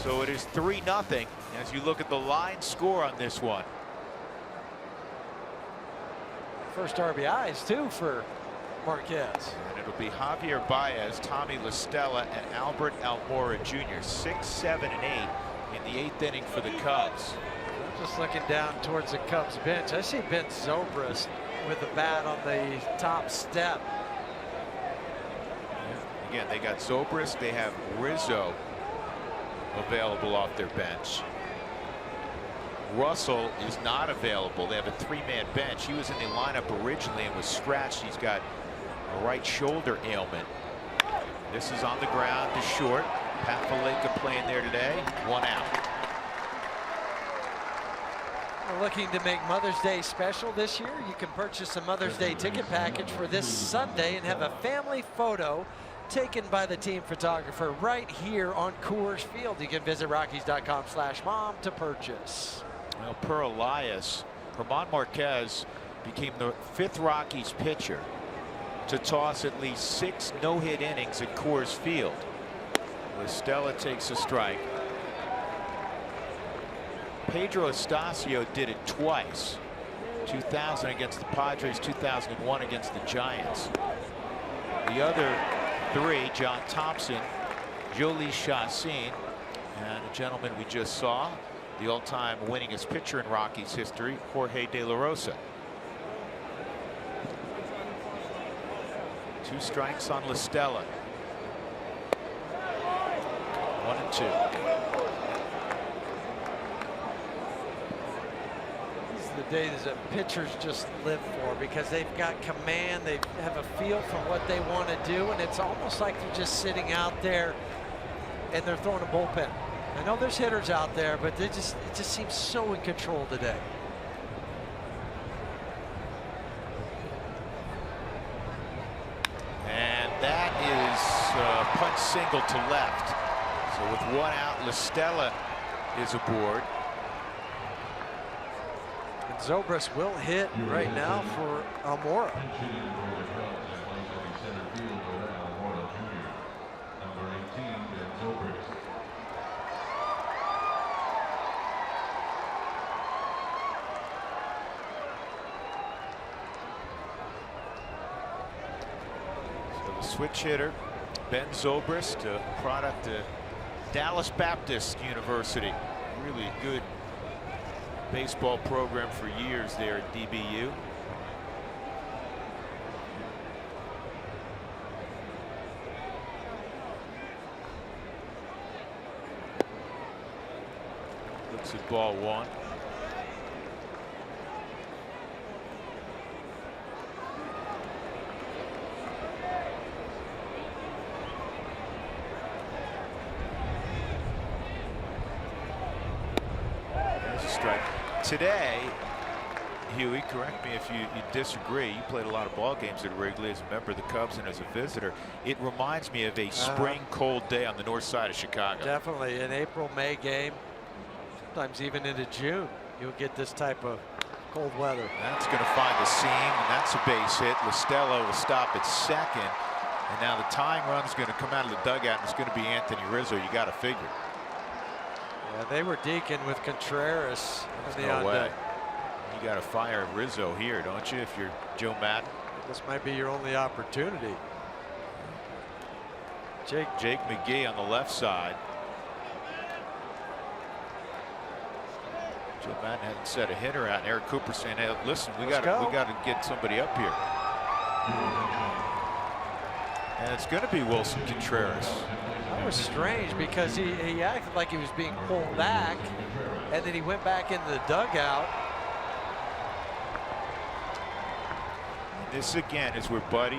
So it is 3-0 as you look at the line score on this one. First RBIs too for Marquez. And it'll be Javier Baez, Tommy La Stella, and Albert Almora Jr. 6, 7, and 8 in the 8th inning for the Cubs. Just looking down towards the Cubs bench, I see Ben Zobrist with the bat on the top step. Again, they got Zobrist, they have Rizzo available off their bench. Russell is not available. They have a 3-man bench. He was in the lineup originally and was scratched. He's got a right shoulder ailment. This is on the ground to short. Pat Valleca playing there today. 1 out. We're looking to make Mother's Day special this year. You can purchase a Mother's Day ticket package for this Sunday and have a family photo taken by the team photographer right here on Coors Field. You can visit Rockies.com/mom to purchase. Well, per Elias, German Marquez became the 5th Rockies pitcher to toss at least 6 no-hit innings at Coors Field. La Stella takes a strike. Pedro Estacio did it twice. 2000 against the Padres, 2001 against the Giants. The other 3, John Thompson, Jolie Chassin, and a gentleman we just saw, the all-time winningest pitcher in Rockies history, Jorge De La Rosa. 2 strikes on La Stella. 1 and 2. These are the days that pitchers just live for because they've got command, they have a feel for what they want to do, and it's almost like they're just sitting out there and they're throwing a bullpen. I know there's hitters out there, but it just seems so in control today. And that is a punch single to left. So with 1 out, La Stella is aboard. And Zobrist will hit right now for Almora. Switch hitter Ben Zobrist, a product of Dallas Baptist University. Really good baseball program for years there at DBU. Looks at ball 1. Today, Huey, correct me if you disagree. You played a lot of ball games at Wrigley as a member of the Cubs and as a visitor. It reminds me of a spring cold day on the north side of Chicago. Definitely an April-May game, sometimes even into June. You'll get this type of cold weather. That's going to find the seam, and that's a base hit. La Stella will stop at second, and now the tying run is going to come out of the dugout, and it's going to be Anthony Rizzo. You got to figure. Yeah, they were deaking with Contreras. No way. You got to fire Rizzo here, don't you, if you're Joe Madden? This might be your only opportunity. Jake McGee on the left side. Joe Madden hadn't set a hitter out, and Eric Cooper saying, "Hey, listen, we got to get somebody up here." And it's going to be Wilson Contreras. That was strange because he acted like he was being pulled back, and then he went back into the dugout. This again is where Buddy,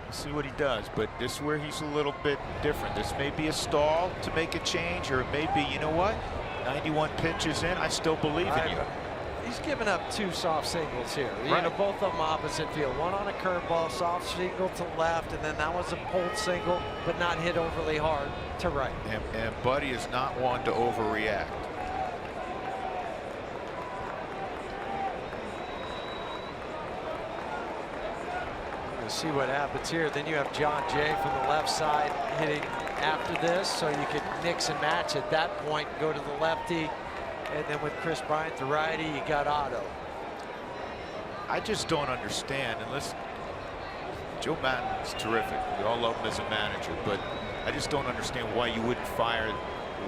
we'll see what he does, but this is where he's a little bit different. This may be a stall to make a change, or it may be, you know what, 91 pitches in, I still believe in you. He's given up 2 soft singles here. You Right. know, both of them opposite field. One on a curveball, soft single to left, and then that was a pulled single, but not hit overly hard to right. And Buddy is not one to overreact. We'll see what happens here. Then you have John Jay from the left side hitting after this, so you could mix and match at that point, go to the lefty, and then with Chris Bryant, the righty, you got Otto. I just don't understand, unless Joe Madden's terrific. We all love him as a manager, but I just don't understand why you wouldn't fire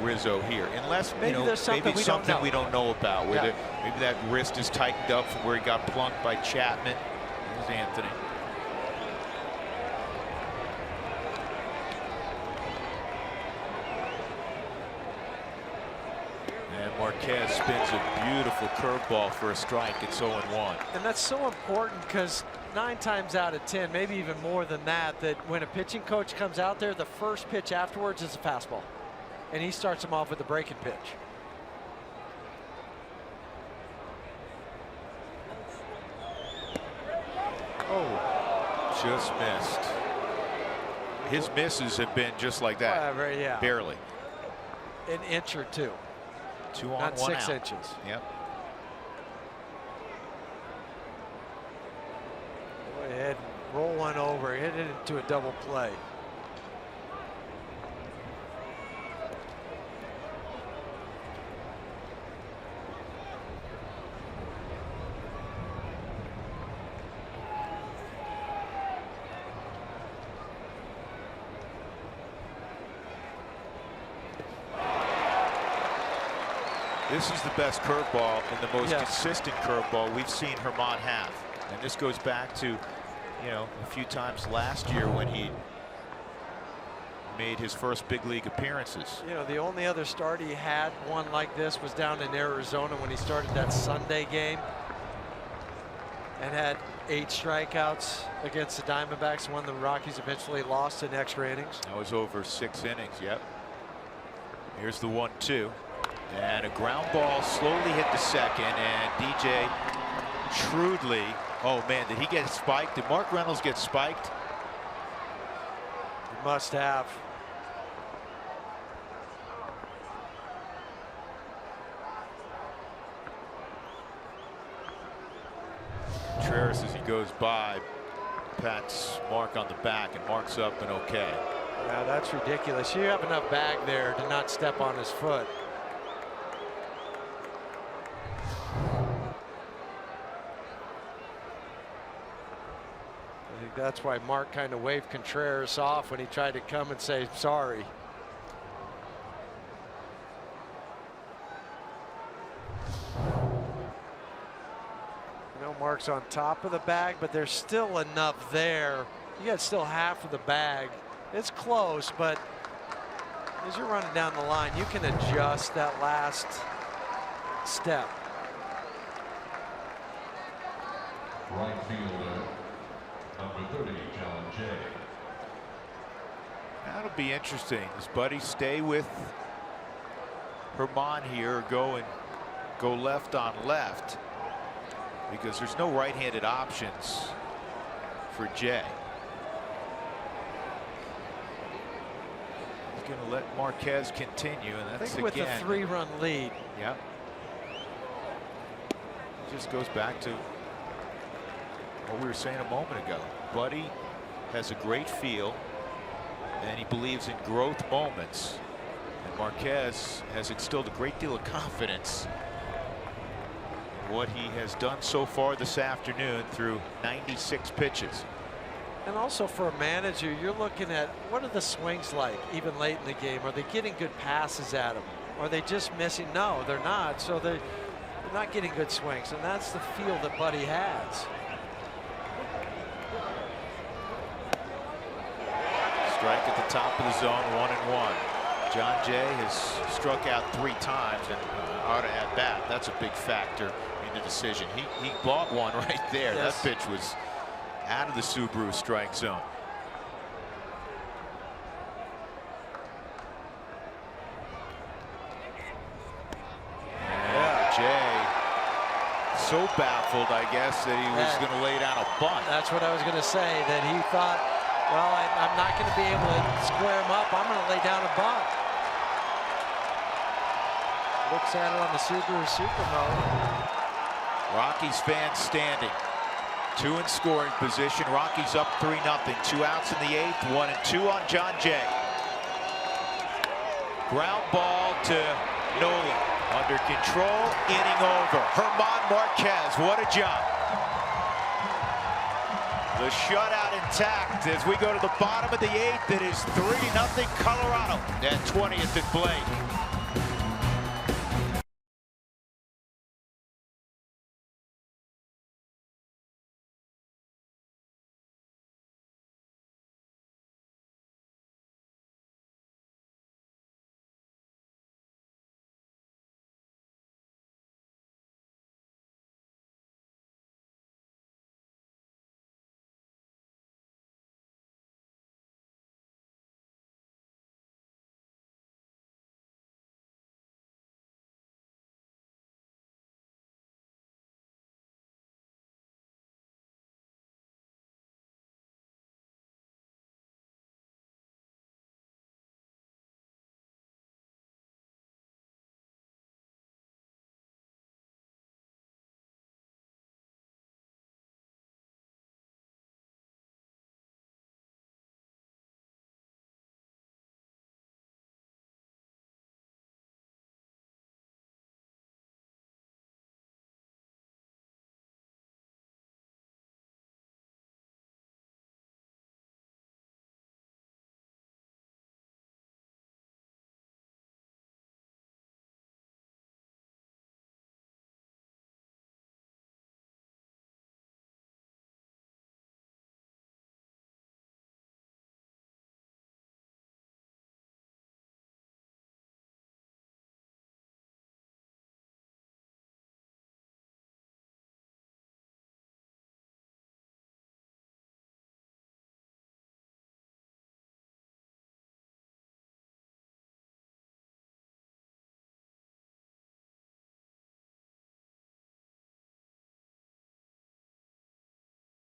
Rizzo here, unless Maybe there's something we don't know about. Where Yeah. maybe that wrist is tightened up from where he got plunked by Chapman. There's Anthony. And Marquez spins a beautiful curveball for a strike. It's 0-1. And that's so important because 9 times out of 10, maybe even more than that, that when a pitching coach comes out there, the first pitch afterwards is a fastball. And he starts him off with a breaking pitch. Oh, just missed. His misses have been just like that. Yeah. Barely. An inch or 2. 2 on, Not 1 6 out. inches. Yep. Go ahead and roll one over, hit it into a double play. This is the best curveball and the most Yes. consistent curveball we've seen Herman have. And this goes back to, you know, a few times last year when he made his first big league appearances. You know, the only other start he had one like this was down in Arizona when he started that Sunday game and had 8 strikeouts against the Diamondbacks, one the Rockies eventually lost in extra innings. That was over 6 innings. Yep. Here's the 1-2. And a ground ball slowly hit the second, and DJ shrewdly. Oh man, did he get spiked? Did Mark Reynolds get spiked? He must have. Contreras, as he goes by, pats Mark on the back, and Mark's up and okay. Now that's ridiculous. You have enough bag there to not step on his foot. I think that's why Mark kind of waved Contreras off when he tried to come and say sorry. You know, Mark's on top of the bag, but there's still enough there. You got still half of the bag. It's close, but as you're running down the line, you can adjust that last step. Right fielder, number 30, John Jay. That'll be interesting. Does Buddy stay with Herman here or go left on left? Because there's no right-handed options for Jay. He's going to let Marquez continue, and I that's think with again. a 3-run lead. Yep. It just goes back to what we were saying a moment ago. Buddy has a great feel, and he believes in growth moments. And Marquez has instilled a great deal of confidence in what he has done so far this afternoon through 96 pitches. And also for a manager, you're looking at what are the swings like even late in the game? Are they getting good passes at him? Are they just missing? No, they're not. So they're not getting good swings, and that's the feel that Buddy has. Strike at the top of the zone, 1-1. John Jay has struck out 3 times and ought to add that. That's a big factor in the decision. He bought one right there. Yes. That pitch was out of the Subaru strike zone. And Jay so baffled, I guess, that he was going to lay down a bunt. That's what I was going to say, that he thought, well, I'm not going to be able to square him up. I'm going to lay down a bunt. Looks at it on the super mode. Rockies fans standing. 2 in scoring position. Rockies up 3-0. 2 outs in the 8th. 1 and 2 on John Jay. Ground ball to Nolan. Under control. Inning over. Marquez. What a job. The shutout intact as we go to the bottom of the 8th. It is 3-0 Colorado at 20th and Blake.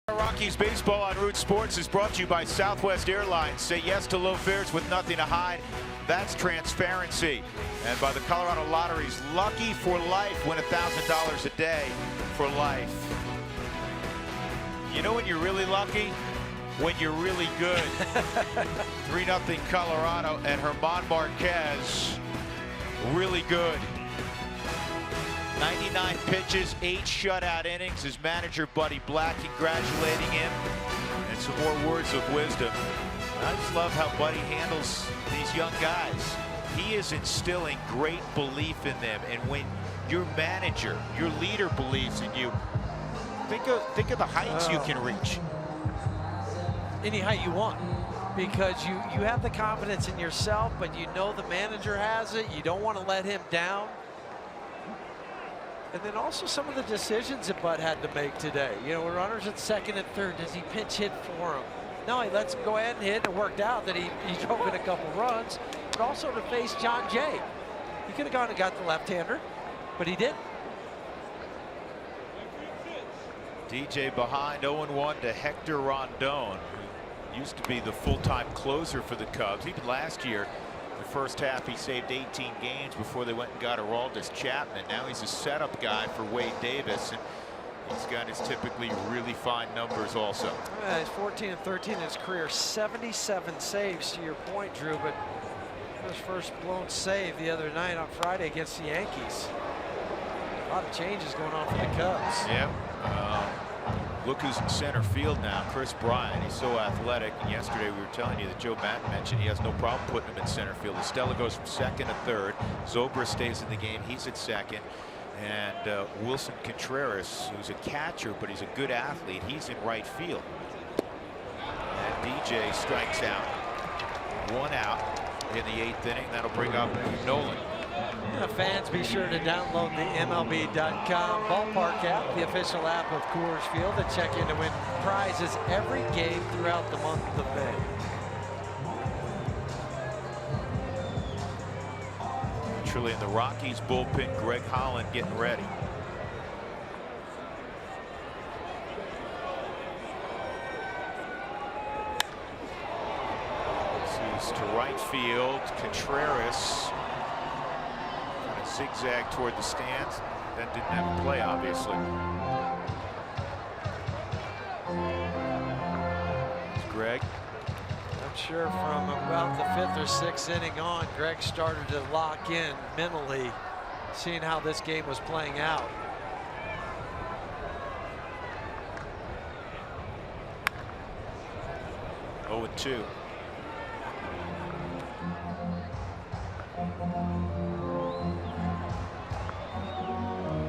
Rockies baseball on Root Sports is brought to you by Southwest Airlines. Say yes to low fares with nothing to hide. That's transparency. And by the Colorado Lottery's Lucky for Life. Win $1,000 a day for life. You know when you're really lucky? When you're really good. 3-0 Colorado, and Marquez really good. 99 pitches, 8 shutout innings. His manager, Buddy Black, congratulating him. And some more words of wisdom. I just love how Buddy handles these young guys. He is instilling great belief in them. And when your manager, your leader believes in you, think of the heights you can reach. Any height you want, because you have the confidence in yourself, but you know the manager has it. You don't want to let him down. And then also some of the decisions that Bud had to make today. You know, runners at second and third. Does he pinch hit for him? No, he lets him go ahead and hit. It worked out that he drove in a couple runs, but also to face John Jay. He could have gone and got the left-hander, but he didn't. DJ behind 0-1 to Hector Rondon, who used to be the full-time closer for the Cubs. Even last year, the first half, he saved 18 games before they went and got Aroldis Chapman. Now he's a setup guy for Wade Davis, and he's got his typically really fine numbers also. He's 14 and 13 in his career, 77 saves to your point, Drew, but his first blown save the other night on Friday against the Yankees. A lot of changes going on for the Cubs. Yeah. Look who's in center field now, Chris Bryant. He's so athletic. And yesterday we were telling you that Joe Maddon mentioned he has no problem putting him in center field. Estella goes from second to third. Zobra stays in the game. He's at second. And Wilson Contreras, who's a catcher, but he's a good athlete, he's in right field. And DJ strikes out. 1 out in the 8th inning. That'll bring up Nolan. Fans, be sure to download the MLB.com Ballpark app, the official app of Coors Field, and check in to win prizes every game throughout the month of May. Truly in the Rockies bullpen, Greg Holland getting ready. to right field. Contreras kind of zigzagged toward the stands. Then didn't have a play, obviously. It's Greg. I'm sure from about the 5th or 6th inning on, Greg started to lock in mentally, seeing how this game was playing out. Oh, 2.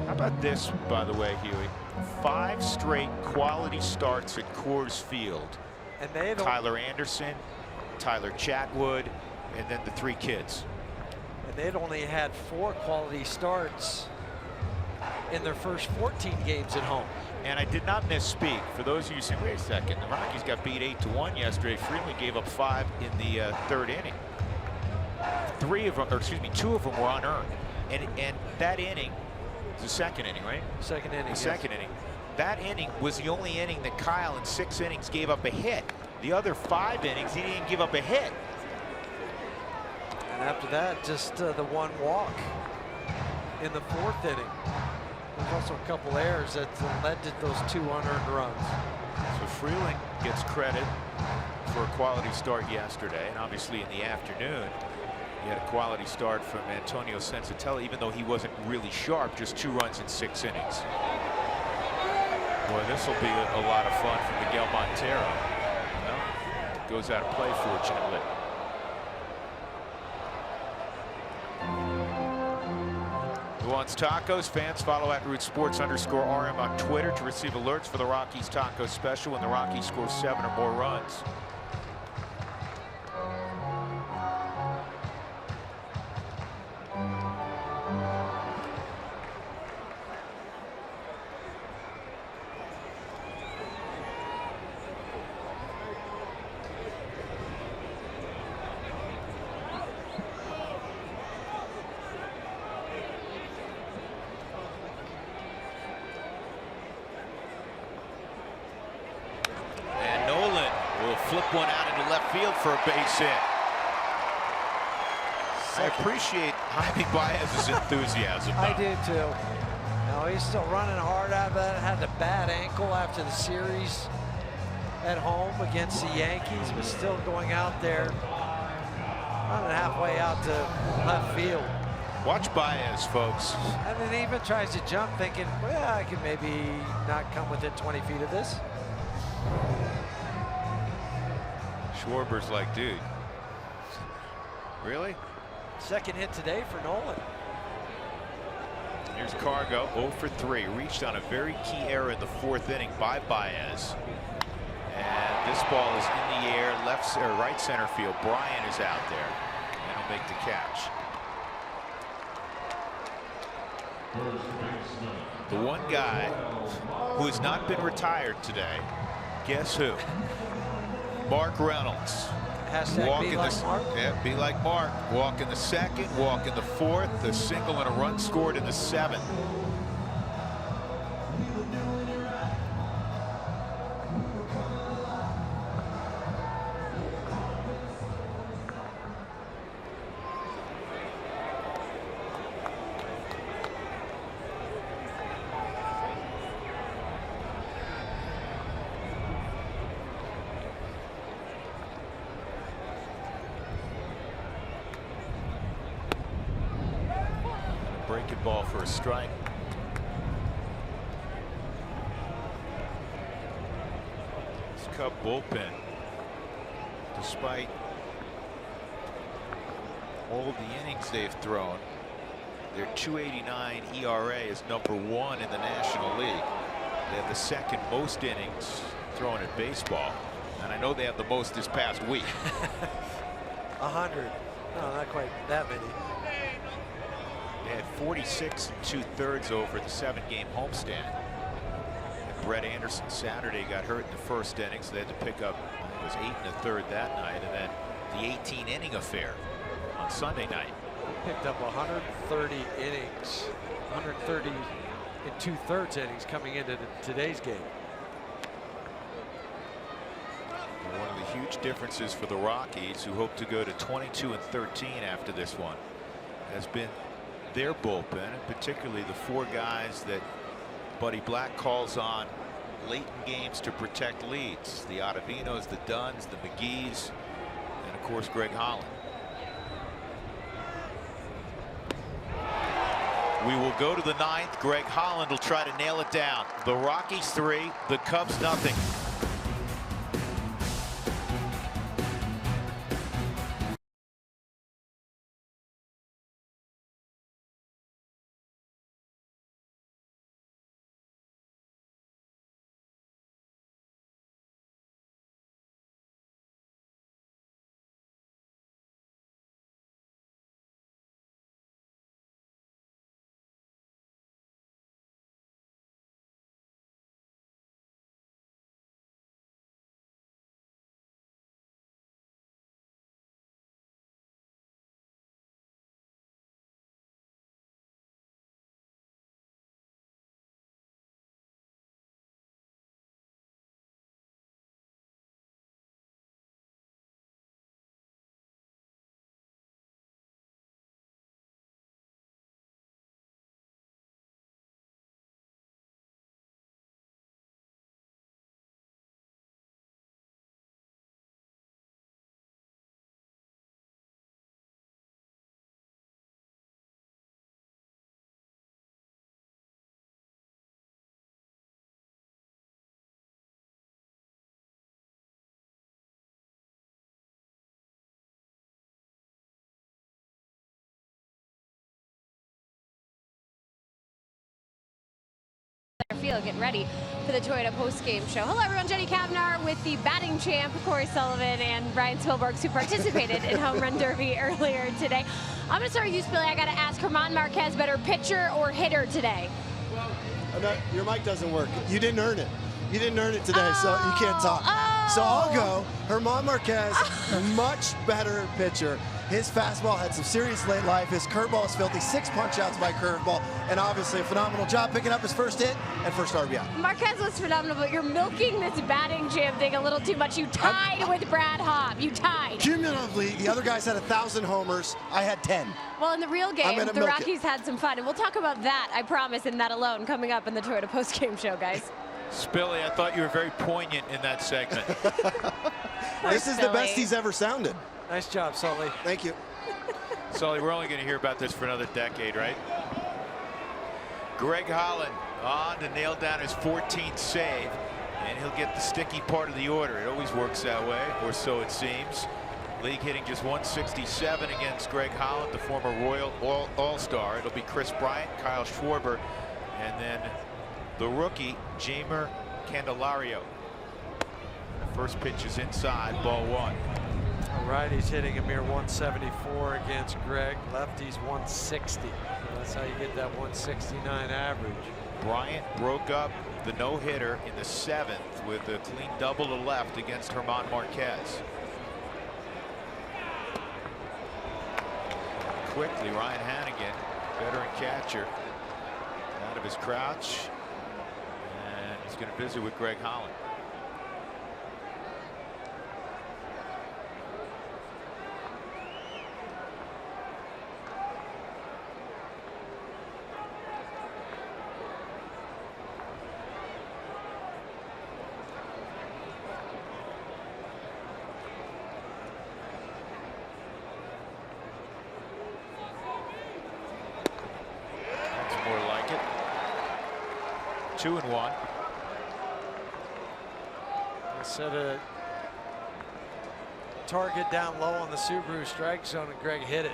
How about this, by the way, Huey? 5 straight quality starts at Coors Field. And they don't. Tyler Anderson, Tyler Chatwood, and then the 3 kids. And they'd only had 4 quality starts in their first 14 games at home. And I did not misspeak. For those of you who say, wait a second, the Rockies got beat 8-1 yesterday. Freeland gave up 5 in the 3rd inning. 2 of them were unearned. And that inning, it was the 2nd inning, right? 2nd inning. The 2nd inning. That inning was the only inning that Kyle in 6 innings gave up a hit. The other 5 innings, he didn't give up a hit. And after that, just the 1 walk in the 4th inning. There's also a couple errors that led to those 2 unearned runs. So Freeland gets credit for a quality start yesterday, and obviously in the afternoon, he had a quality start from Antonio Sensatella, even though he wasn't really sharp, just 2 runs in 6 innings. Boy, this will be a lot of fun for Miguel Montero. Well, it goes out of play, fortunately. Who wants tacos? Fans follow @RootsSports_RM on Twitter to receive alerts for the Rockies taco special when the Rockies score 7 or more runs. Flip one out into left field for a base hit. I appreciate Jaime Baez's enthusiasm. I do too. Now he's still running hard out of that. Had a bad ankle after the series at home against the Yankees, but still going out there, running halfway out to left field. Watch Baez, folks. And then he even tries to jump, thinking, well, I can maybe not come within 20 feet of this. Schwarber's like, dude, really? 2nd hit today for Nolan. Here's Cargo, 0 for 3. Reached on a very key error in the 4th inning by Baez. And this ball is in the air, right center field. Bryan is out there, and he'll make the catch. The one guy who has not been retired today, guess who? Mark Reynolds. Hashtag be like Mark. Yeah, be like Mark. Walk in the 2nd, walk in the 4th, a single and a run scored in the 7th. Breaking ball for a strike. This Cub bullpen, despite all the innings they've thrown, their .289 ERA is #1 in the National League. They have the 2nd most innings thrown at baseball, and I know they have the most this past week. 100. No, not quite that many. They had 46 2/3 over the 7-game homestand. And Brett Anderson Saturday got hurt in the 1st inning, so they had to pick up, it was 8 1/3 that night, and then the 18-inning affair on Sunday night. Picked up 130 innings, 130 2/3 innings coming into today's game. One of the huge differences for the Rockies, who hope to go to 22-13 after this one, has been their bullpen, and particularly the 4 guys that Buddy Black calls on late in games to protect leads: the Ottavinos, the Dunns, the McGees, and of course Greg Holland. We will go to the 9th. Greg Holland will try to nail it down. The Rockies 3, the Cubs nothing. Field getting ready for the Toyota post-game show. Hello everyone, Jenny Kavnar with the batting champ Corey Sullivan and Brian Spielbergs, who participated in Home Run Derby earlier today. I'm going to start with you, Spilly. I got to ask, Germán Marquez better pitcher or hitter today? Well, your mic doesn't work. You didn't earn it. You didn't earn it today, so you can't talk. So I'll go. Germán Marquez, much better pitcher. His fastball had some serious late life. His curveball is filthy. 6 punch-outs by curveball, and obviously a phenomenal job picking up his first hit and first RBI. Marquez was phenomenal, but you're milking this batting champ thing a little too much. You tied with Brad Hobb. You tied. Cumulatively, the other guys had 1,000 homers. I had 10. Well, in the real game, the Rockies had some fun, and we'll talk about that, I promise, and that alone coming up in the Toyota post-game show, guys. Spilly, I thought you were very poignant in that segment. This is the best he's ever sounded. Nice job, Sully. Thank you. Sully, we're only going to hear about this for another decade, right? Greg Holland on to nail down his 14th save, and he'll get the sticky part of the order. It always works that way, or so it seems. League hitting just 167 against Greg Holland, the former Royal All-Star. It'll be Chris Bryant, Kyle Schwarber, and then the rookie, Jeimer Candelario. The first pitch is inside, ball 1. Righty's hitting a mere 174 against Greg. Lefty's 160. That's how you get that 169 average. Bryant broke up the no-hitter in the 7th with a clean double to left against Germán Marquez. Quickly, Ryan Hannigan, veteran catcher, out of his crouch, and he's going to visit with Greg Holland. More like it. 2-1. I set a target down low on the Subaru strike zone, and Greg hit it.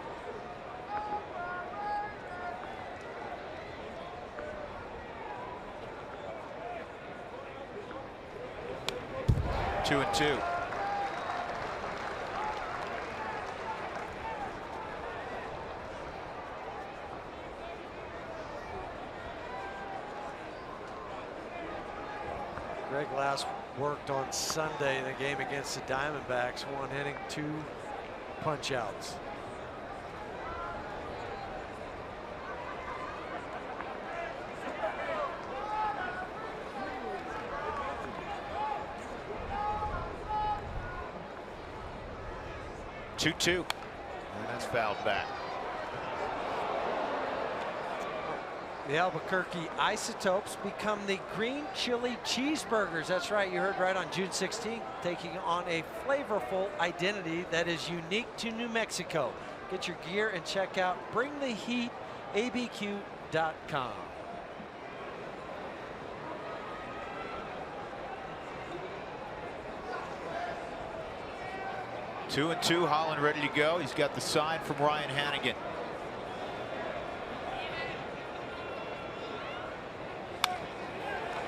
Two and two. Greg last worked on Sunday in the game against the Diamondbacks, 1 inning, 2 punch outs. 2-2. And that's fouled back. The Albuquerque Isotopes become the green chili cheeseburgers. That's right, you heard right, on June 16th, taking on a flavorful identity that is unique to New Mexico. Get your gear and check out bringtheheatabq.com. Two and two, Holland ready to go. He's got the sign from Ryan Hannigan.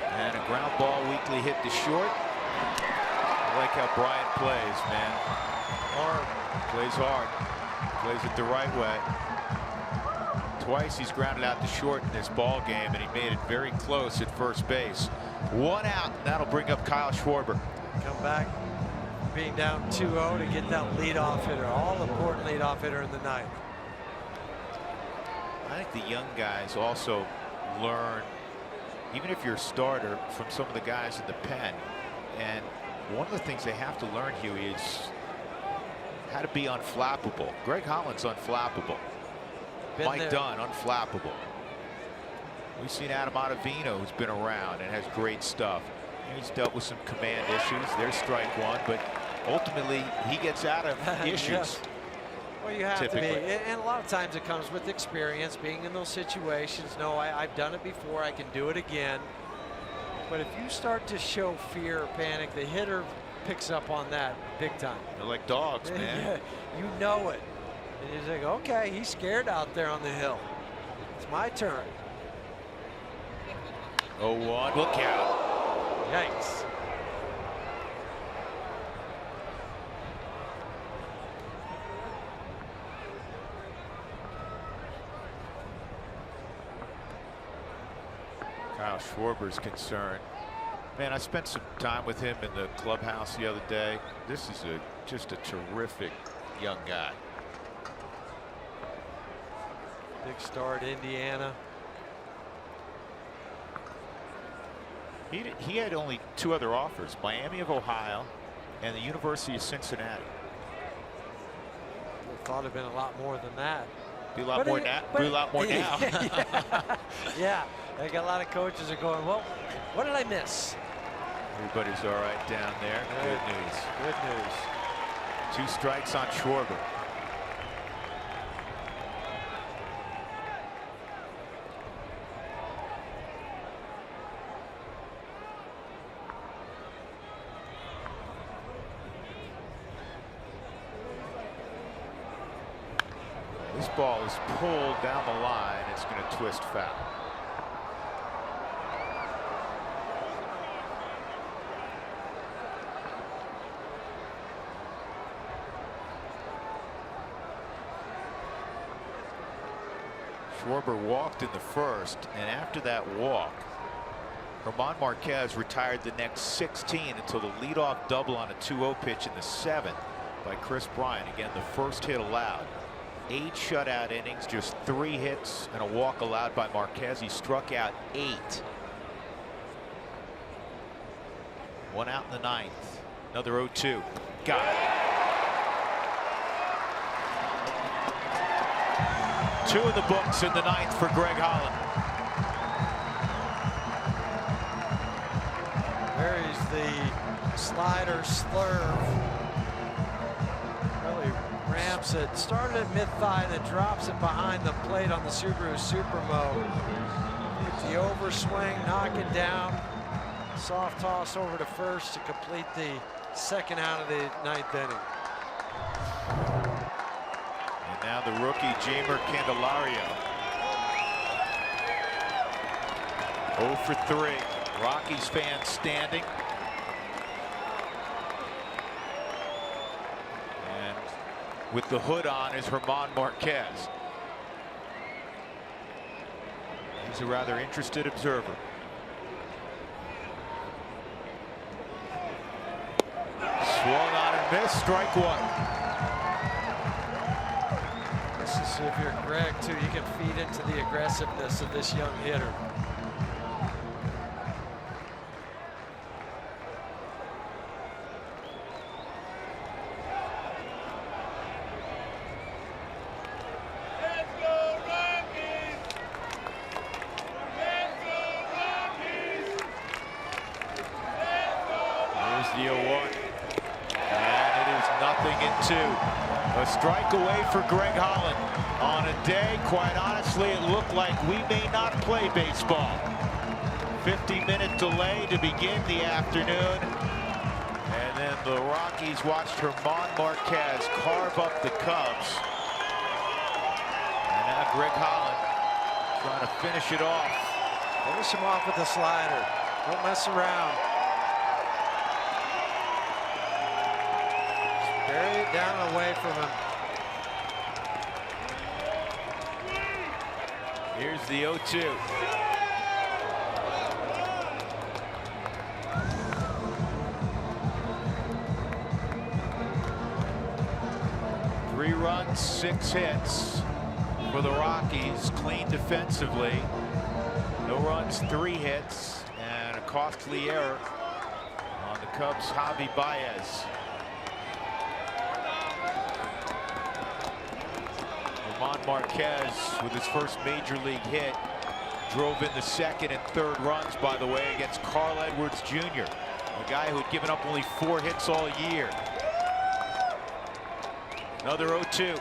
And a ground ball weakly hit to short. I like how Brian plays, man. Hard. Plays hard. Plays it the right way. Twice he's grounded out to short in this ball game, and he made it very close at first base. One out. That'll bring up Kyle Schwarber. Come back, being down 2-0 to get that leadoff hitter, all-important leadoff hitter in the ninth. I think the young guys also learn, even if you're a starter, from some of the guys in the pen. And one of the things they have to learn, Huey, is how to be unflappable. Greg Holland's unflappable. Mike Dunn, unflappable. We've seen Adam Ottavino, who's been around and has great stuff. He's dealt with some command issues. There's strike one, but ultimately he gets out of issues. Yes. Well, you have typically to be, and a lot of times it comes with experience, being in those situations. No, I've done it before, I can do it again. But if you start to show fear or panic, the hitter picks up on that big time. They're like dogs, man. You know it. And you think, okay, he's scared out there on the hill. It's my turn. 0-1, look out. Yikes. Kyle Schwarber's concerned. Man, I spent some time with him in the clubhouse the other day. This is just a terrific young guy. Big star at Indiana. He had only two other offers, Miami of Ohio and the University of Cincinnati. I thought it'd been a lot more than that. Be a lot more now. Be a lot more now. Yeah, I got a lot of coaches are going, well, what did I miss? Everybody's all right down there. Good news. Good news. 2 strikes on Schwarber. This ball is pulled down the line. It's going to twist foul. Schwarber walked in the first, and after that walk, German Marquez retired the next 16 until the leadoff double on a 2-0 pitch in the 7th by Chris Bryant. Again, the first hit allowed. 8 shutout innings, just 3 hits and a walk allowed by Marquez. He struck out 8. 1 out in the 9th. Another 0-2. Got it. 2 in the books in the 9th for Greg Holland. There's the slider slurve. Really ramps it. Started at mid-thigh and it drops it behind the plate on the Subaru Supermo. With the overswing, knock it down. Soft toss over to first to complete the 2nd out of the 9th inning. And now the rookie Jamer Candelario. 0 for 3. Rockies fans standing. And with the hood on is German Marquez. He's a rather interested observer. Swung on and missed. Strike 1. This is, if you're Greg too, you can feed into the aggressiveness of this young hitter. the 0-1. And it is nothing in 2. A strike away for Greg Holland. On a day, quite honestly, it looked like we may not play baseball. 50-minute delay to begin the afternoon. And then the Rockies watched German Marquez carve up the Cubs. And now Greg Holland trying to finish it off. Finish him off with a slider. Don't mess around. Just bury it down and away from him. Here's the 0-2. Three runs, 6 hits for the Rockies. Clean defensively. No runs, 3 hits, and a costly error on the Cubs' Javi Baez. German Marquez, with his first major league hit, drove in the 2nd and 3rd runs, by the way, against Carl Edwards Jr., a guy who had given up only 4 hits all year. Another 0-2.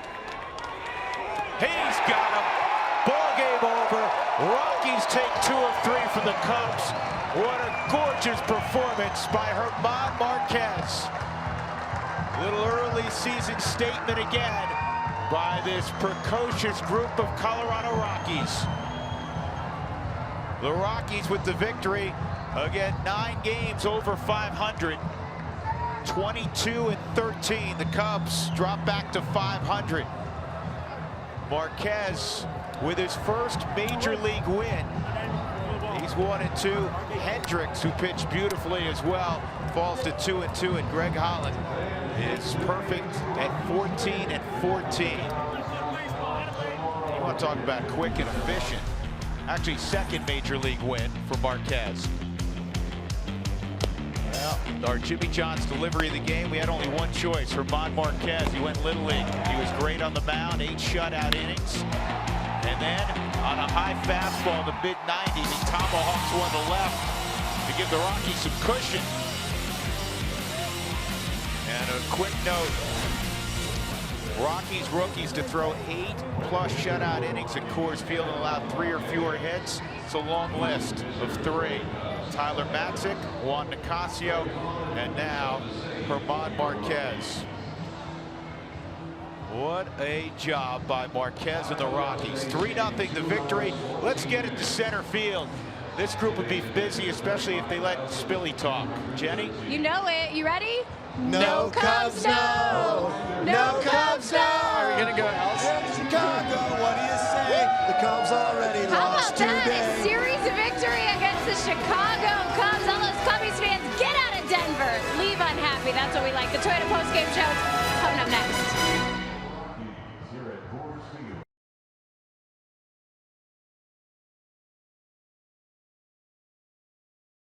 He's got him. Ball game over. Rockies take 2 of 3 from the Cubs. What a gorgeous performance by German Marquez. Little early season statement again by this precocious group of Colorado Rockies. The Rockies with the victory. Again, 9 games over 500. 22 and 13. The Cubs drop back to 500. Marquez with his first major league win. He's 1-2. Hendricks, who pitched beautifully as well, falls to 2-2, and Greg Holland is perfect at 14 and 14. You want to talk about quick and efficient. Actually, 2nd major league win for Marquez. Well, our Jimmy John's delivery of the game, we had only one choice. German Marquez, he went Little League. He was great on the mound, 8 shutout innings. And then on a high fastball in the mid-90s, he tomahawks one to left to give the Rockies some cushion. And a quick note, Rockies rookies to throw 8+ shutout innings at Coors Field and allow 3 or fewer hits. It's a long list of 3. Tyler Matzik, Juan Nicasio, and now German Marquez. What a job by Marquez and the Rockies. 3-0 the victory. Let's get it to center field. This group would be busy, especially if they let Spilly talk. Jenny? You know it. You ready? No Cubs, no! No Cubs, no! Are we going to go else? Chicago, what do you say? The Cubs already How lost about that? today. A series of victory against the Chicago Cubs. All those Cubbies fans, get out of Denver. Leave unhappy. That's what we like. The Toyota postgame show coming up next. Here at Coors Field.